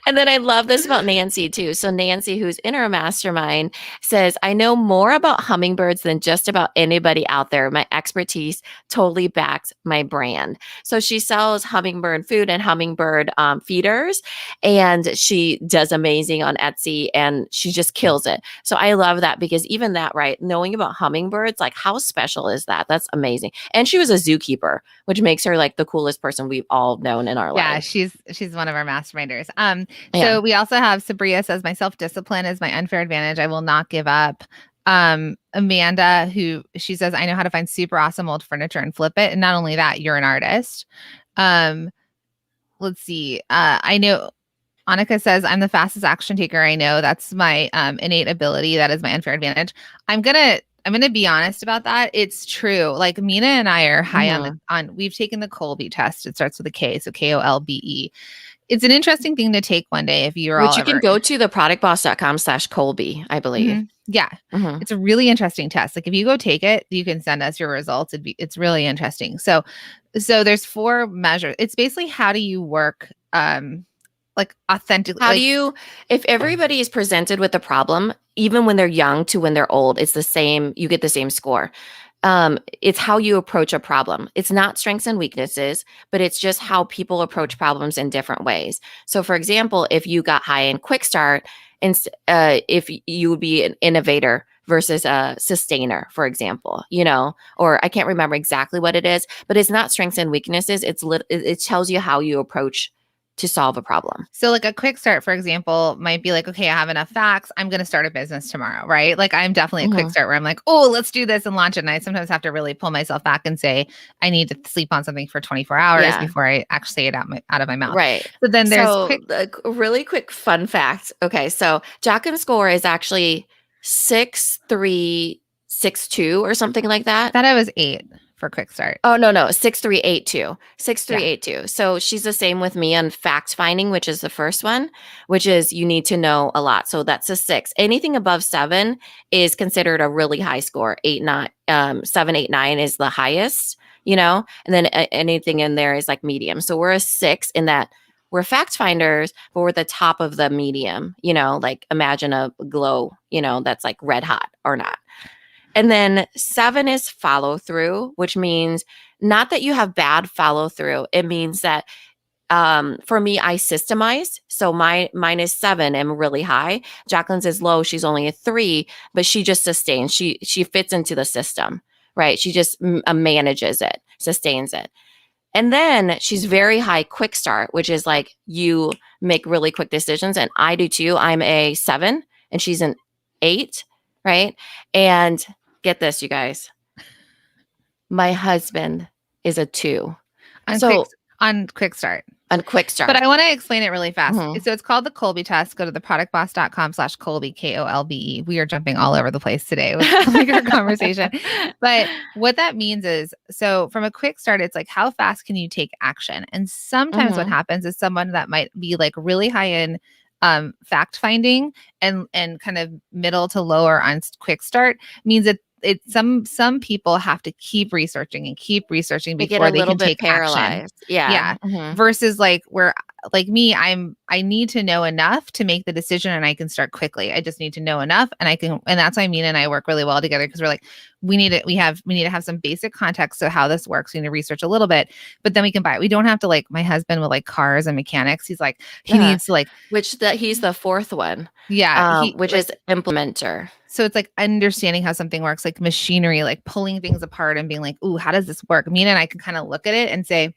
And then I love this about Nancy too. So Nancy, who's in our mastermind, says, I know more about hummingbirds than just about anybody out there. My expertise totally backs my brand. So she sells hummingbird food and hummingbird feeders, and she does amazing on Etsy, and she just kills it. So I love that, because even that, right, knowing about hummingbirds, like how special is that? That's amazing. And she was a zookeeper, which makes her like the coolest person we've all known in our life. Yeah, she's one of our masterminders. So we also have Sabria says, my self-discipline is my unfair advantage. I will not give up. Amanda, who she says, I know how to find super awesome old furniture and flip it. And not only that, you're an artist. Let's see. I know Annika says, I'm the fastest action taker I know. That's my innate ability. That is my unfair advantage. I'm gonna be honest about that. It's true. Like Mina and I are high on we've taken the Colby test. It starts with a K, so Kolbe. It's an interesting thing to take one day if you're Which you can go to theproductboss.com/Colby, I believe. Yeah. It's a really interesting test. Like if you go take it, you can send us your results. It's really interesting. So there's 4 measures. It's basically, how do you work like authentically? How do you, if everybody is presented with a problem, even when they're young to when they're old, it's the same, you get the same score. It's how you approach a problem. It's not strengths and weaknesses, but it's just how people approach problems in different ways. So for example, if you got high in quick start, and if you would be an innovator versus a sustainer, for example, or I can't remember exactly what it is, but it's not strengths and weaknesses. It tells you how you approach to solve a problem. So like a quick start, for example, might be like, okay, I have enough facts. I'm going to start a business tomorrow, right? Like I'm definitely a quick Mhm. start where I'm like, oh, let's do this and launch it. And I sometimes have to really pull myself back and say, I need to sleep on something for 24 hours Yeah. before I actually say it out of my mouth. Right. So then there's So, quick. really quick fun fact. Okay, so Jacqueline's score is actually 6362 or something like I that. thought I was 8 for quick start. Oh, no, 6382. Yeah. 6382. So she's the same with me on fact finding, which is the first one, which is you need to know a lot. So that's a 6. Anything above 7 is considered a really high score. 8, 9, 7, 8, 9 is the highest, and then anything in there is like medium. So we're a 6 in that we're fact finders, but we're the top of the medium, like imagine a glow, that's like red hot or not. And then 7 is follow through, which means not that you have bad follow through. It means that for me, I systemize. So mine is 7 and really high. Jacqueline's is low. She's only a 3, but she just sustains. She fits into the system, right? She just manages it, sustains it. And then she's very high quick start, which is like you make really quick decisions. And I do too. I'm a 7 and she's an 8, right? And get this, you guys. My husband is a 2. on quick So on quick start. on quick start. But I want to explain it really fast. Mhm. So it's called the Colby Test. Go to theproductboss.com/Colby, Kolbe. We are jumping all over the place today with our conversation. But what that means is, so from a quick start, it's like, how fast can you take action? And sometimes what Mhm. happens is someone that might be like really high in fact finding and kind of middle to lower on quick start means that some people have to keep researching They get before a they little can bit take action. paralyzed. Yeah. Yeah. Mhm. Versus like where like me, I need to know enough to make the decision and I can start quickly. I just need to know enough and that's why Mina and I work really well together because we're like, we need to have some basic context of how this works. We need to research a little bit, but then we can buy it. We don't have to like my husband with like cars and mechanics. He's like, he Uh-huh. needs to like, He's the 4th one, yeah, he which like, is implementer. so it's like understanding how something works, like machinery, like pulling things apart and being like, ooh, how does this work? Mina and I can kind of look at it and say,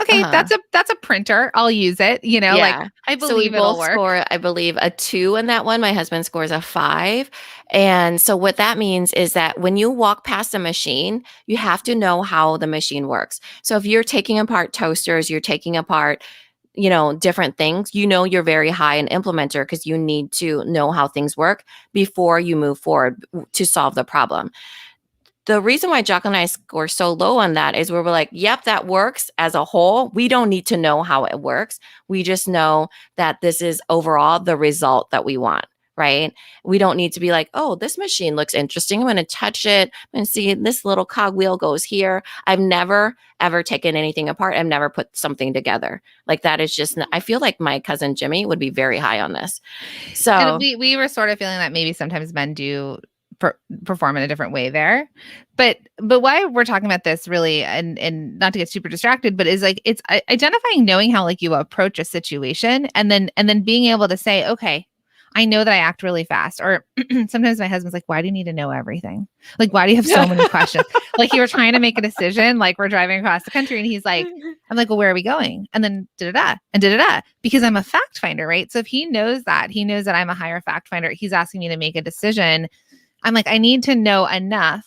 okay, Uh-huh. that's a printer. I'll use it. Like Yeah. I So we believe it'll both work. score, I believe, a 2 in that one. My husband scores a 5. And so what that means is that when you walk past a machine, you have to know how the machine works. So if you're taking apart toasters, you're taking apart, different things, you're very high in implementer because you need to know how things work before you move forward to solve the problem. The reason why Jacqueline and I score so low on that is where we're like, yep, that works as a whole. We don't need to know how it works. We just know that this is overall the result that we want, right? We don't need to be like, oh, this machine looks interesting. I'm going to touch it. I'm going to see this little cogwheel goes here. I've never, ever taken anything apart. I've never put something together. Like that is just, I feel like my cousin Jimmy would be very high on this. And So, we were sort of feeling that maybe sometimes men do perform in a different way there. But why we're talking about this really and not to get super distracted, but is like it's identifying, knowing how like you approach a situation and then being able to say, okay, I know that I act really fast. Or sometimes my husband's like, why do you need to know everything? Like, why do you have so many questions? Like you were trying to make a decision, like we're driving across the country and he's like, I'm like, well, where are we going? And then da-da-da and da-da-da, because I'm a fact finder, right? So if he knows that I'm a higher fact finder, he's asking me to make a decision. I'm like, I need to know enough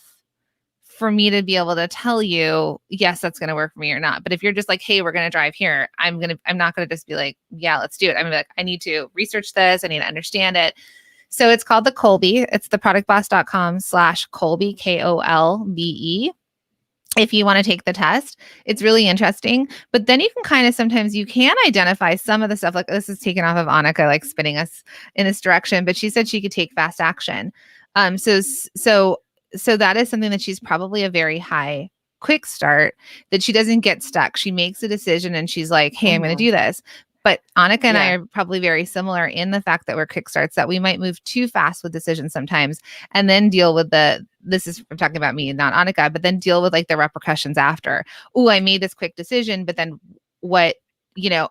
for me to be able to tell you, yes, that's going to work for me or not. But if you're just like, hey, we're going to drive here, I'm not going to just be like, yeah, let's do it. I'm gonna be like, I need to research this. I need to understand it. So it's called the Colby. It's theproductboss.com/Colby, Kolbe. If you want to take the test, it's really interesting. But then you can kind of sometimes you can identify some of the stuff. Like this is taken off of Annika, like spinning us in this direction. But she said she could take fast action. So that is something that she's probably a very high quick start, that she doesn't get stuck. She makes a decision and she's like, hey, I'm going to do this. But Annika and I yeah. are probably very similar in the fact that we're quick starts, that we might move too fast with decisions sometimes and then deal with I'm talking about me, not Annika, but then deal with like the repercussions after. Oh, I made this quick decision, but then what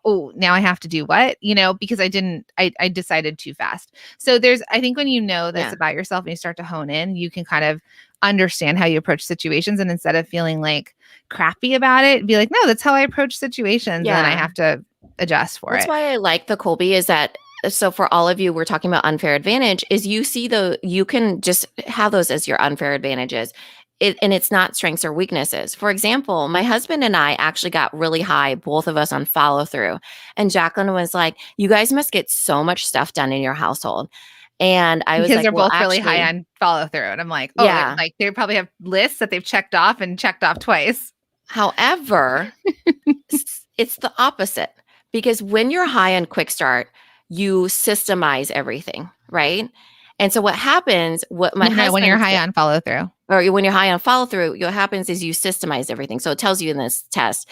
oh, now I have to do what, because I decided too fast. So I think when you know this Yeah. about yourself and you start to hone in, you can kind of understand how you approach situations. And instead of feeling like crappy about it, be like, no, that's how I approach situations. And then I Yeah. have to adjust for That's it. why I like the Colby is that so for all of you, we're talking about unfair advantage is you can just have those as your unfair advantages. And it's not strengths or weaknesses. For example, my husband and I actually got really high, both of us on follow through. And Jacqueline was like, you guys must get so much stuff done in your household. And I was Because like, they're well, both really high actually, on follow through. And I'm like, oh, they're yeah. like, they probably have lists that they've checked off and checked off twice. However, it's the opposite because when you're high on quick start, you systemize everything, right? And so what happens, what my No, when you're husband high on follow through. or when you're high on follow through, what happens is you systemize everything. So it tells you in this test.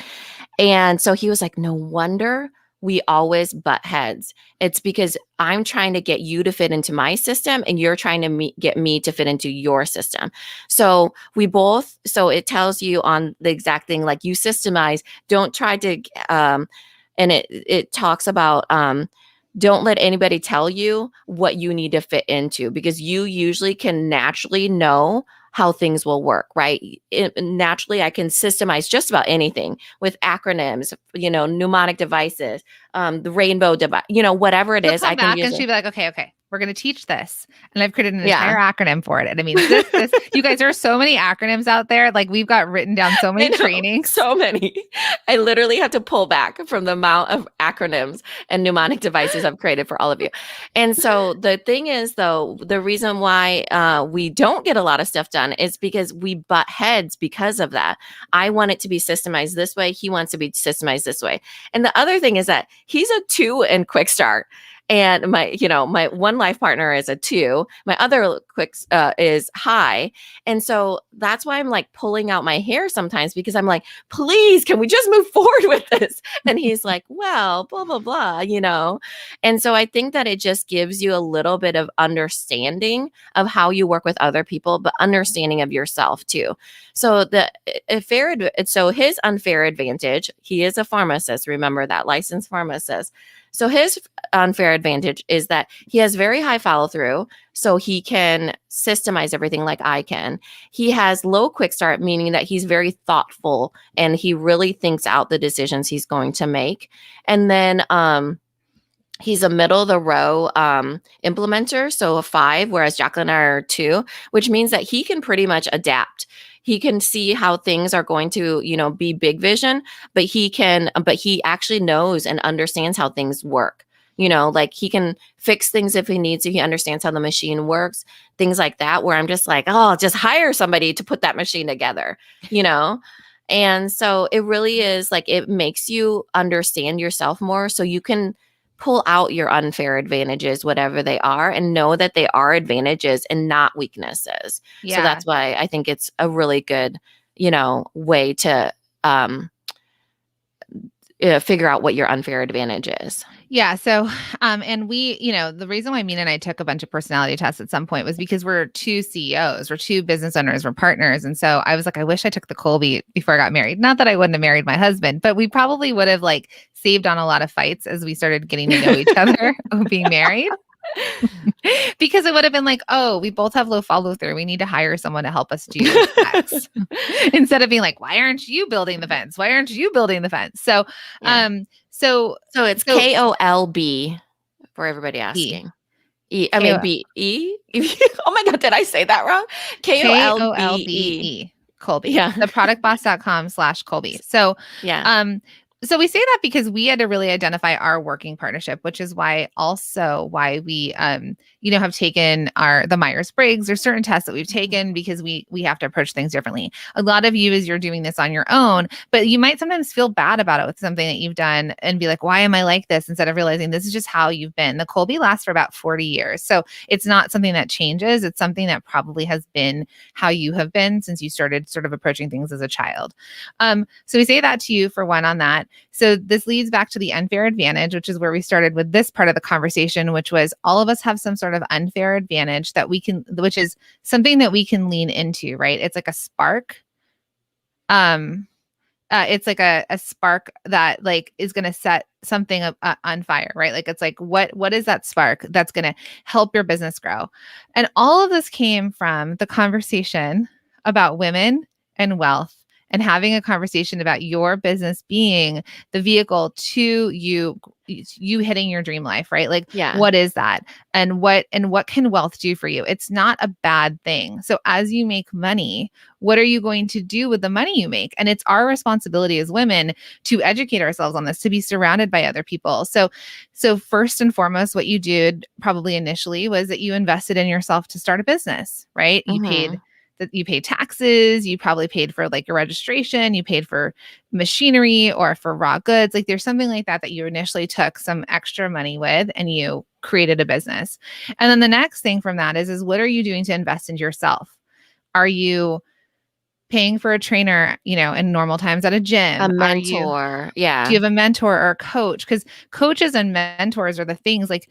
And so he was like, no wonder we always butt heads. It's because I'm trying to get you to fit into my system and you're trying to get me to fit into your system. So so it tells you on the exact thing, like you systemize, don't try to, and it talks about, don't let anybody tell you what you need to fit into because you usually can naturally know how things will work, right? Naturally, I can systemize just about anything with acronyms, mnemonic devices, the rainbow device, whatever it She'll is, I come can back use and it. she'll be like, okay, we're going to teach this. And I've created an Yeah. entire acronym for it. And it means this. You guys, there are so many acronyms out there. Like we've got written down so I many know, trainings. so many. I literally have to pull back from the amount of acronyms and mnemonic devices I've created for all of you. And so the thing is, though, the reason why we don't get a lot of stuff done is because we butt heads because of that. I want it to be systemized this way. He wants to be systemized this way. And the other thing is that he's a 2 in quick start. And my one life partner is a 2. My other is high. And so that's why I'm like pulling out my hair sometimes because I'm like, please, can we just move forward with this? And he's like, well, blah, blah, blah. And so I think that it just gives you a little bit of understanding of how you work with other people, but understanding of yourself too. So so his unfair advantage, he is a pharmacist. Remember that, licensed pharmacist. So his unfair advantage is that he has very high follow through. So he can systemize everything like I can. He has low quick start, meaning that he's very thoughtful and he really thinks out the decisions he's going to make. And then he's a middle of the row implementer, so a 5, whereas Jacqueline and I are 2, which means that he can pretty much adapt. He can see how things are going to, be big vision, but he actually knows and understands how things work. Like he can fix things if he needs to. He understands how the machine works, things like that, where I'm just like, oh, just hire somebody to put that machine together, And so it really is like it makes you understand yourself more so you can pull out your unfair advantages, whatever they are, and know that they are advantages and not weaknesses. So Yeah. that's why I think it's a really good, way to figure out what your unfair advantage is. Yeah. So, and we, the reason why Mina and I took a bunch of personality tests at some point was because we're 2 CEOs, we're 2 business owners, we're partners. And so I was like, I wish I took the Colby before I got married. Not that I wouldn't have married my husband, but we probably would have like saved on a lot of fights as we started getting to know each other being married. Because it would have been like, oh, we both have low follow through. We need to hire someone to help us do X. Instead of being like, why aren't you building the fence? Why aren't you building the fence? So, Yeah. So it's KOLB for everybody asking. I mean B E. Oh my God, did I say that wrong? KOLBE. Colby. Yeah. theproductboss.com/Colby. So, Yeah. so we say that because we had to really identify our working partnership, which is why we have taken the Myers-Briggs or certain tests that we've taken because we have to approach things differently. A lot of you, as you're doing this on your own, but you might sometimes feel bad about it with something that you've done and be like, why am I like this? Instead of realizing this is just how you've been. The Colby lasts for about 40 years. So it's not something that changes. It's something that probably has been how you have been since you started sort of approaching things as a child. So we say that to you for one on that. So this leads back to the unfair advantage, which is where we started with this part of the conversation, which was all of us have some sort of unfair advantage which is something that we can lean into, right? It's like a spark of it's like a spark that like is going to set something on fire, right? Like it's like what is that spark that's going to help your business grow? And all of this came from the conversation about women and wealth, and having a conversation about your business being the vehicle to you hitting your dream life, right? Like Yeah. what is that? And what can wealth do for you? It's not a bad thing. So as you make money, what are you going to do with the money you make? And it's our responsibility as women to educate ourselves on this, to be surrounded by other people. So first and foremost, what you did probably initially was that you invested in yourself to start a business, right? Mm-hmm. You paid taxes, you probably paid for like your registration, you paid for machinery or for raw goods. Like there's something like that that you initially took some extra money with and you created a business. And then the next thing from that is what are you doing to invest into yourself? Are you paying for a trainer, in normal times at a A gym? mentor. Do Yeah. you have a mentor or a coach? Because coaches and mentors are the things like,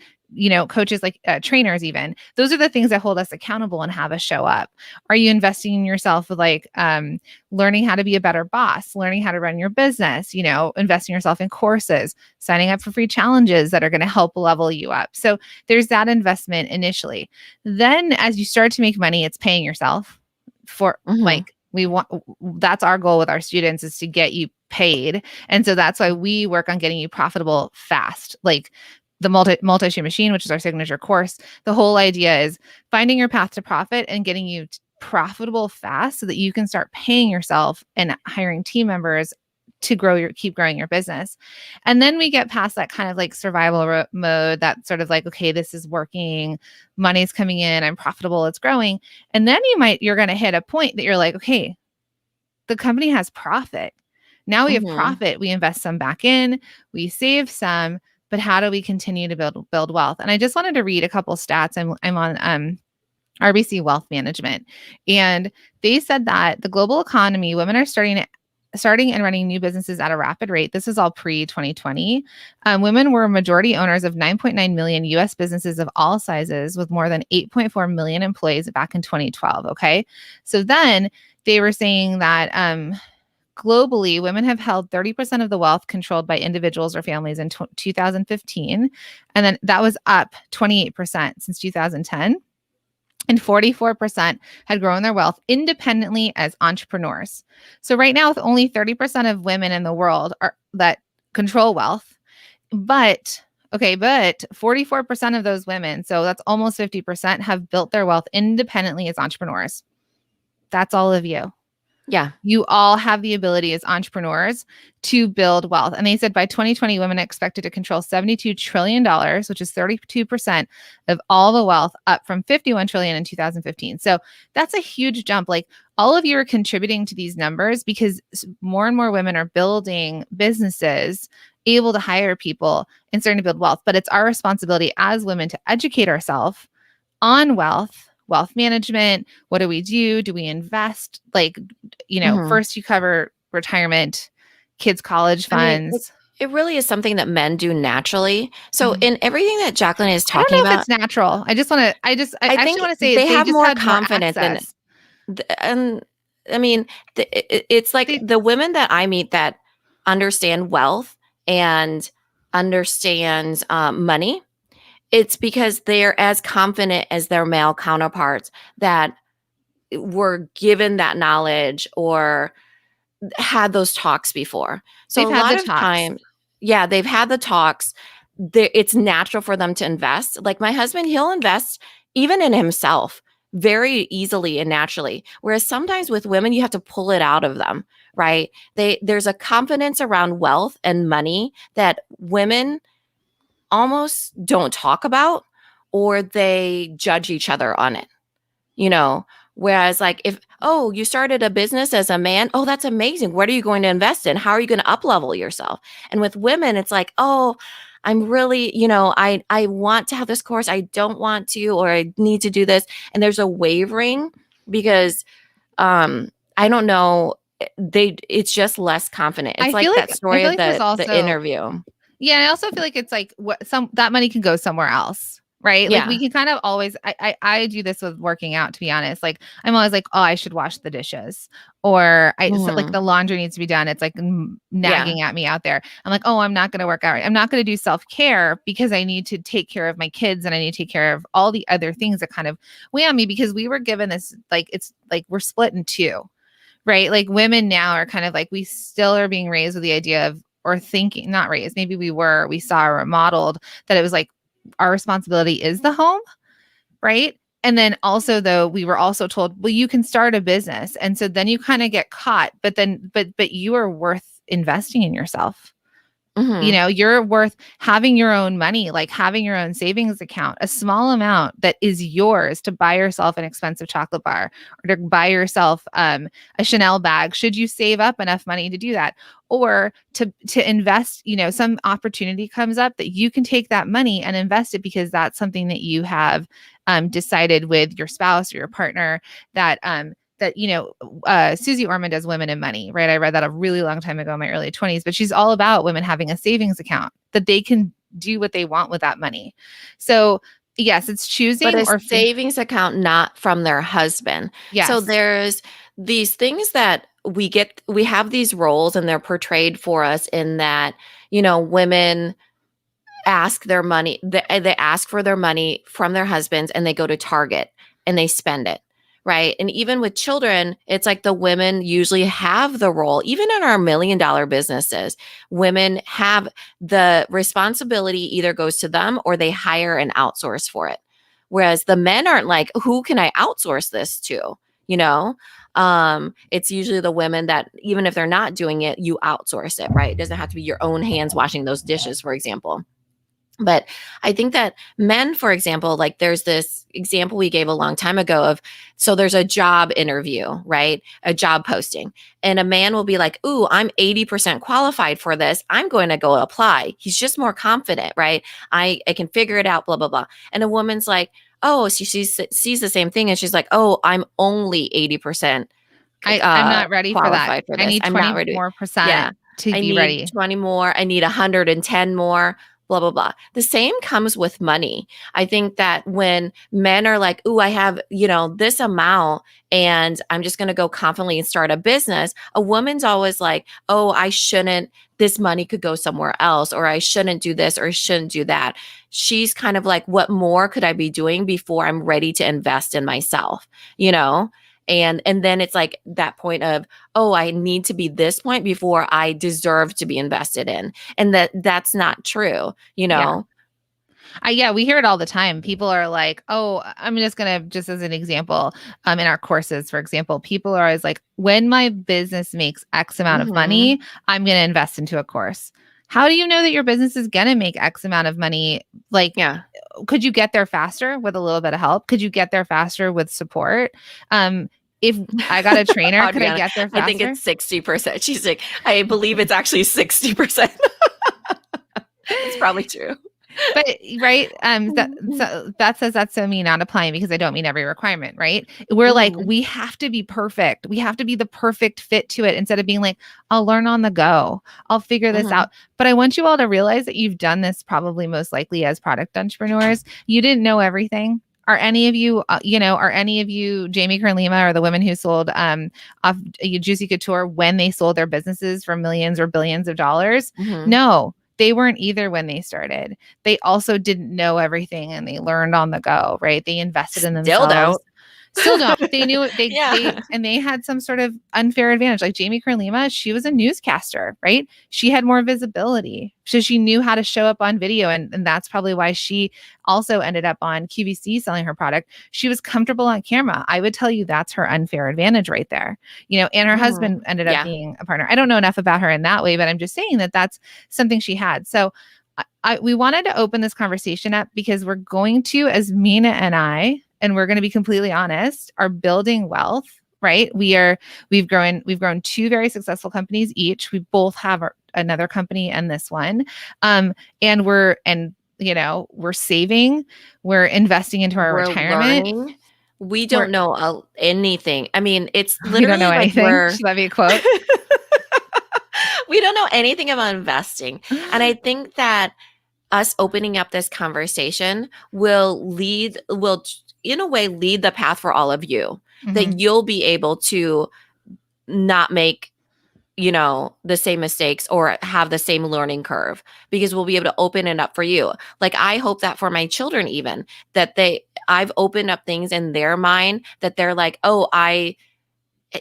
coaches like trainers, even those are the things that hold us accountable and have us show up. Are you investing in yourself with like learning how to be a better boss, learning how to run your business, investing yourself in courses, signing up for free challenges that are going to help level you up? So there's that investment initially. Then as you start to make money, it's paying yourself for Mm-hmm. like, that's our goal with our students, is to get you paid. And so that's why we work on getting you profitable fast. Like the multi-stream machine, which is our signature course. The whole idea is finding your path to profit and getting you profitable fast so that you can start paying yourself and hiring team members to keep growing your business. And then we get past that kind of like survival mode, that sort of like, okay, this is working, money's coming in, I'm profitable, it's growing. And then you're going to hit a point that you're like, okay, the company has profit. Now we have Mm-hmm. profit. We invest some back in, we save some, but how do we continue to build wealth? And I just wanted to read a couple stats. I'm on RBC Wealth Management, and they said that the global economy, women are starting and running new businesses at a rapid rate. This is all pre 2020. Women were majority owners of 9.9 million US businesses of all sizes, with more than 8.4 million employees back in 2012. Okay. So then they were saying that globally, women have held 30% of the wealth controlled by individuals or families in 2015. And then that was up 28% since 2010. And 44% had grown their wealth independently as entrepreneurs. So right now, with only 30% of women in the world that control wealth, but 44% of those women, so that's almost 50%, have built their wealth independently as entrepreneurs. That's all of you. Yeah. You all have the ability as entrepreneurs to build wealth. And they said by 2020, women are expected to control $72 trillion, which is 32% of all the wealth, up from 51 trillion in 2015. So that's a huge jump. Like all of you are contributing to these numbers because more and more women are building businesses, able to hire people and starting to build wealth. But it's our responsibility as women to educate ourselves on wealth management. What do we do? Do we invest? Like, Mm-hmm. first you cover retirement, kids' college I mean, it, funds. it really is something that men do naturally. So Mhm. in everything that Jacqueline is I don't talking know if about, it's natural. I I actually think want to say they they have just more had more confidence than, access. and I mean, it's like They the women that I meet that understand wealth and understand money. It's because they're as confident as their male counterparts that were given that knowledge or had those talks before. So they've a had lot the of talks. times, yeah, they've had the talks. It's natural for them to invest. Like my husband, he'll invest even in himself very easily and naturally. Whereas sometimes with women, you have to pull it out of them, right? There's a confidence around wealth and money that women almost don't talk about, or they judge each other on it, you know. Whereas like if, oh, you started a business as a man, oh, that's amazing, what are you going to invest in, how are you going to up level yourself? And with women it's like, oh, I'm really, I want to have this course, I don't want to, or I need to do this, and there's a wavering because I don't know, it's just less confident. It's like that I story feel of like there's the also interview. yeah, I also feel like it's like that money can go somewhere else. right? Like Yeah. we can kind of always I do this with working out, to be honest. Like I'm always like, oh, I should wash the dishes. Or like Mhm. the laundry needs to be done. It's like Yeah. nagging at me out there. I'm like, oh, I'm not going to work out right. I'm not going to do self-care because I need to take care of my kids and I need to take care of all the other things that kind of weigh on me because we were given this, like, it's like we're split in two, right? Like women now are kind of like, we still are being raised with the idea of, or thinking, not raised, maybe we saw or modeled that it was like our responsibility is the home, right? And then also though we were also told, well, you can start a business. And so then you kind of get caught, but you are worth investing in yourself. Mhm. You're worth having your own money, like having your own savings account, a small amount that is yours to buy yourself an expensive chocolate bar or to buy yourself a Chanel bag. Should you save up enough money to do that, or to invest, some opportunity comes up that you can take that money and invest it because that's something that you have decided with your spouse or your partner that Susie Orman does Women in Money, right? I read that a really long time ago in my early 20s, but she's all about women having a savings account that they can do what they want with that money. So, yes, it's But choosing a or savings account not from their husband. So yes. there's these things that we have these roles and they're portrayed for us in that, women ask their money they ask for their money from their husbands and they go to Target and they spend it, right? And even with children, it's like the women usually have the role. Even in our $1 million businesses, women have the responsibility, either goes to them or they hire and outsource for it, whereas the men aren't like, who can I outsource this to, you know it's usually the women that, even if they're not doing it, you outsource it, right? It doesn't have to be your own hands washing those dishes, for example. But I think that men, for example, like there's this example we gave a long time ago of, so there's a job interview, right? A job posting. And a man will be like, ooh, I'm 80% qualified for this. I'm going to go apply. He's just more confident, right? I can figure it out, blah, blah, blah. And a woman's like, oh, she sees the same thing and she's like, oh, I'm only 80% I'm not ready for that. qualified for I this. need I'm not 20 ready. more Yeah. percent to I be need ready. 20 more. I need 110 more, blah, blah, blah. The same comes with money. I think that when men are like, ooh, I have, this amount and I'm just going to go confidently and start a business, a woman's always like, oh, I shouldn't, this money could go somewhere else, or I shouldn't do this or I shouldn't do that. She's kind of like, what more could I be doing before I'm ready to invest in myself, you know? And then it's like that point of, oh, I need to be this point before I deserve to be invested in. And that's not true, you Yeah. know? Yeah, we hear it all the time. People are like, "Oh, I'm just gonna just as an example, in our courses, for example, people are always like, when my business makes X amount of Mhm. money, I'm gonna invest into a course." How do you know that your business is gonna make X amount of money? Like, Yeah. could you get there faster with a little bit of help? Could you get there faster with support? If I got a trainer, could I Adriana, get there I think faster? it's 60%. She's like, I believe it's actually 60%. It's probably true. But right, Mhm. that says that's so me not applying because I don't meet every requirement, right? We're like, Mhm. we have to be perfect. We have to be the perfect fit to it instead of being like, I'll learn on the go. I'll figure this Mhm. out. But I want you all to realize that you've done this probably most likely as product entrepreneurs. You didn't know everything. Are any of you, Jamie Kern Lima or the women who sold off Juicy Couture when they sold their businesses for millions or billions of dollars? Mhm. No, they weren't either when they started. They also didn't know everything and they learned on the go, right? They invested in Still themselves. don't. Still don't, but they knew it. Yeah. They had some sort of unfair advantage. Like Jamie Kern Lima, she was a newscaster, right? She had more visibility. So she knew how to show up on video. And that's probably why she also ended up on QVC selling her product. She was comfortable on camera. I would tell you that's her unfair advantage right there. And her Mhm. husband ended up Yeah. being a partner. I don't know enough about her in that way, but I'm just saying that that's something she had. So we wanted to open this conversation up because we're going to, as Mina and I, and we're going to be completely honest, are building wealth, right? We've grown two very successful companies each. We both have another company and this one. And we're saving, we're investing into our We're retirement. learning. We We're don't know anything. I mean, it's we don't know literally like anything. Should that be a quote? we don't know anything about investing. And I think that us opening up this conversation will in a way lead the path for all of you, Mhm. that you'll be able to not make, the same mistakes or have the same learning curve, because we'll be able to open it up for you. Like, I hope that for my children, even that I've opened up things in their mind that they're like, oh, I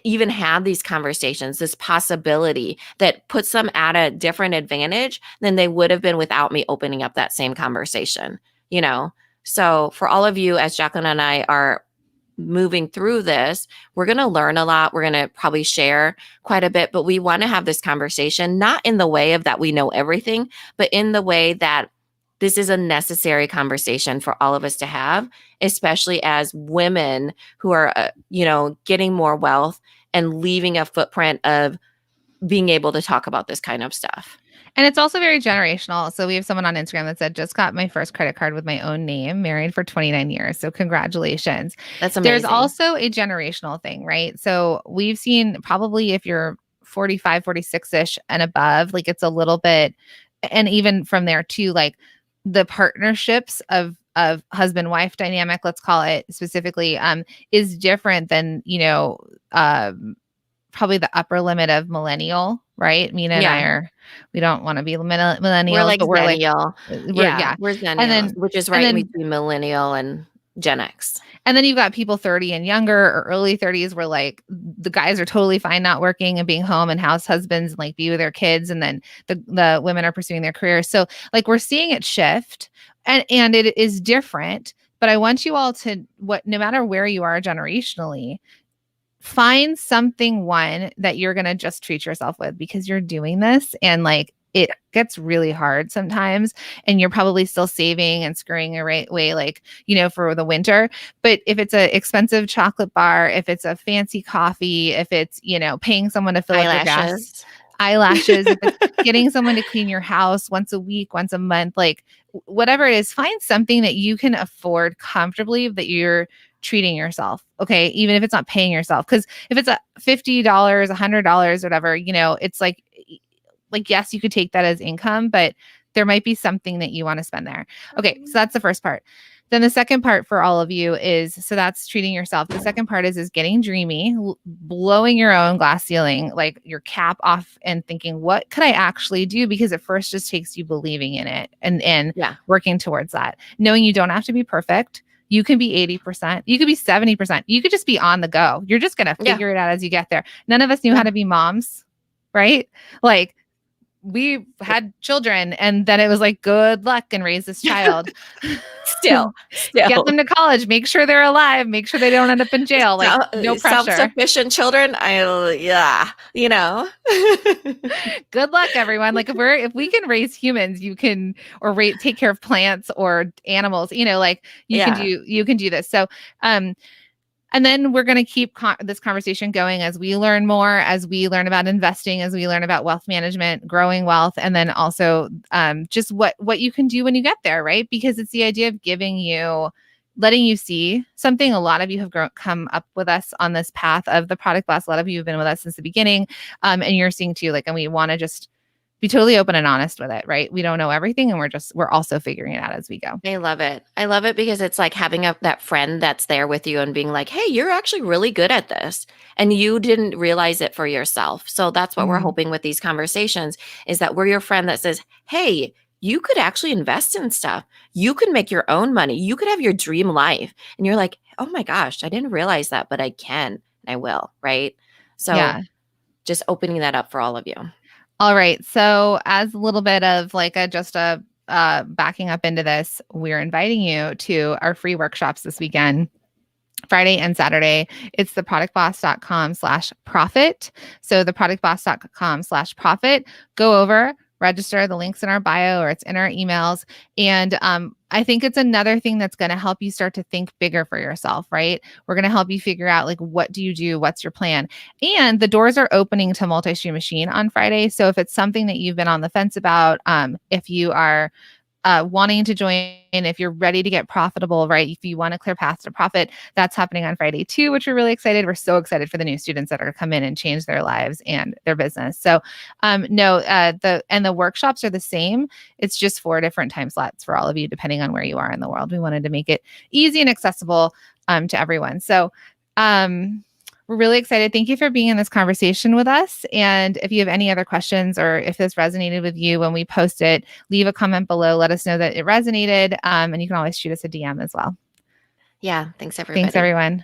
even had these conversations, this possibility that puts them at a different advantage than they would have been without me opening up that same conversation, you know? So for all of you, as Jacqueline and I are moving through this, we're going to learn a lot. We're going to probably share quite a bit, but we want to have this conversation, not in the way of that we know everything, but in the way that this is a necessary conversation for all of us to have, especially as women who are, getting more wealth and leaving a footprint of being able to talk about this kind of stuff. And it's also very generational. So we have someone on Instagram that said, just got my first credit card with my own name, married for 29 years. So congratulations. That's There's amazing. also a generational thing, right? So we've seen probably if you're 45, 46-ish and above, like it's a little bit, and even from there too, like the partnerships of husband wife dynamic, let's call it specifically, is different than, probably the upper limit of millennial, right? Mina and I Yeah. are, we don't want to be We're millennials, like but we're like, Zennial. Yeah. yeah. We're And Zennials, then, which is and right in then, between millennial and Gen X. and then you've got people 30 and younger or early 30s where like the guys are totally fine not working and being home and house husbands and like be with their kids. And then the women are pursuing their careers. So like we're seeing it shift and it is different. But I want you all to no matter where you are generationally, find something one that you're going to just treat yourself with because you're doing this and like it gets really hard sometimes and you're probably still saving and screwing away like for the winter. But if it's an expensive chocolate bar, if it's a fancy coffee, if it's paying someone to fill up your gas, Eyelashes. eyelashes, if it's getting someone to clean your house once a week, once a month, like whatever it is, find something that you can afford comfortably that you're treating yourself. Okay. Even if it's not paying yourself. Cause if it's a $50, $100, whatever, it's like, yes, you could take that as income, but there might be something that you want to spend there. Okay. So that's the first part. Then the second part for all of you is, so that's treating yourself. The second part is getting dreamy, blowing your own glass ceiling, like your cap off and thinking, what could I actually do? Because it first just takes you believing in it and Yeah. working towards that, knowing you don't have to be perfect. You can be 80%. You could be 70%. You could just be on the go. You're just going to Yeah. figure it out as you get there. None of us knew how to be moms, right? Like we had children and then it was like, good luck and raise this child. Still. Get them to college, make sure they're alive, make sure they don't end up in jail. Like no pressure. Self-sufficient children. Good luck, everyone. Like if we can raise humans, you can, or take care of plants or animals, like you can do this. So, and then we're going to keep this conversation going as we learn more, as we learn about investing, as we learn about wealth management, growing wealth, and then also just what you can do when you get there, right? Because it's the idea of letting you see something. A lot of you have come up with us on this path of the product blast. A lot of you have been with us since the beginning, and you're seeing too. Like, and we want to just be totally open and honest with it, right? We don't know everything, and we're also figuring it out as we go. I love it. I love it because it's like having that friend that's there with you and being like, hey, you're actually really good at this. And you didn't realize it for yourself. So that's what we're hoping with these conversations is that we're your friend that says, hey, you could actually invest in stuff. You can make your own money. You could have your dream life. And you're like, oh my gosh, I didn't realize that, but I can and I will. Right. So yeah, just opening that up for all of you. All right. So as a little bit of like backing up into this, we're inviting you to our free workshops this weekend, Friday and Saturday. It's theproductboss.com/profit. So theproductboss.com/profit. Go over, register. The link's in our bio or it's in our emails. And I think it's another thing that's going to help you start to think bigger for yourself, right? We're going to help you figure out like, what do you do? What's your plan? And the doors are opening to Multi-Stream Machine on Friday. So if it's something that you've been on the fence about, if you are wanting to join, if you're ready to get profitable, right? If you want a clear path to profit, that's happening on Friday too, which we're really excited. We're so excited for the new students that are going to come in and change their lives and their business. So the workshops are the same. It's just 4 different time slots for all of you, depending on where you are in the world. We wanted to make it easy and accessible to everyone. So we're really excited. Thank you for being in this conversation with us. And if you have any other questions or if this resonated with you when we post it, leave a comment below. Let us know that it resonated. And you can always shoot us a DM as well. Yeah. Thanks, everybody. Thanks, everyone.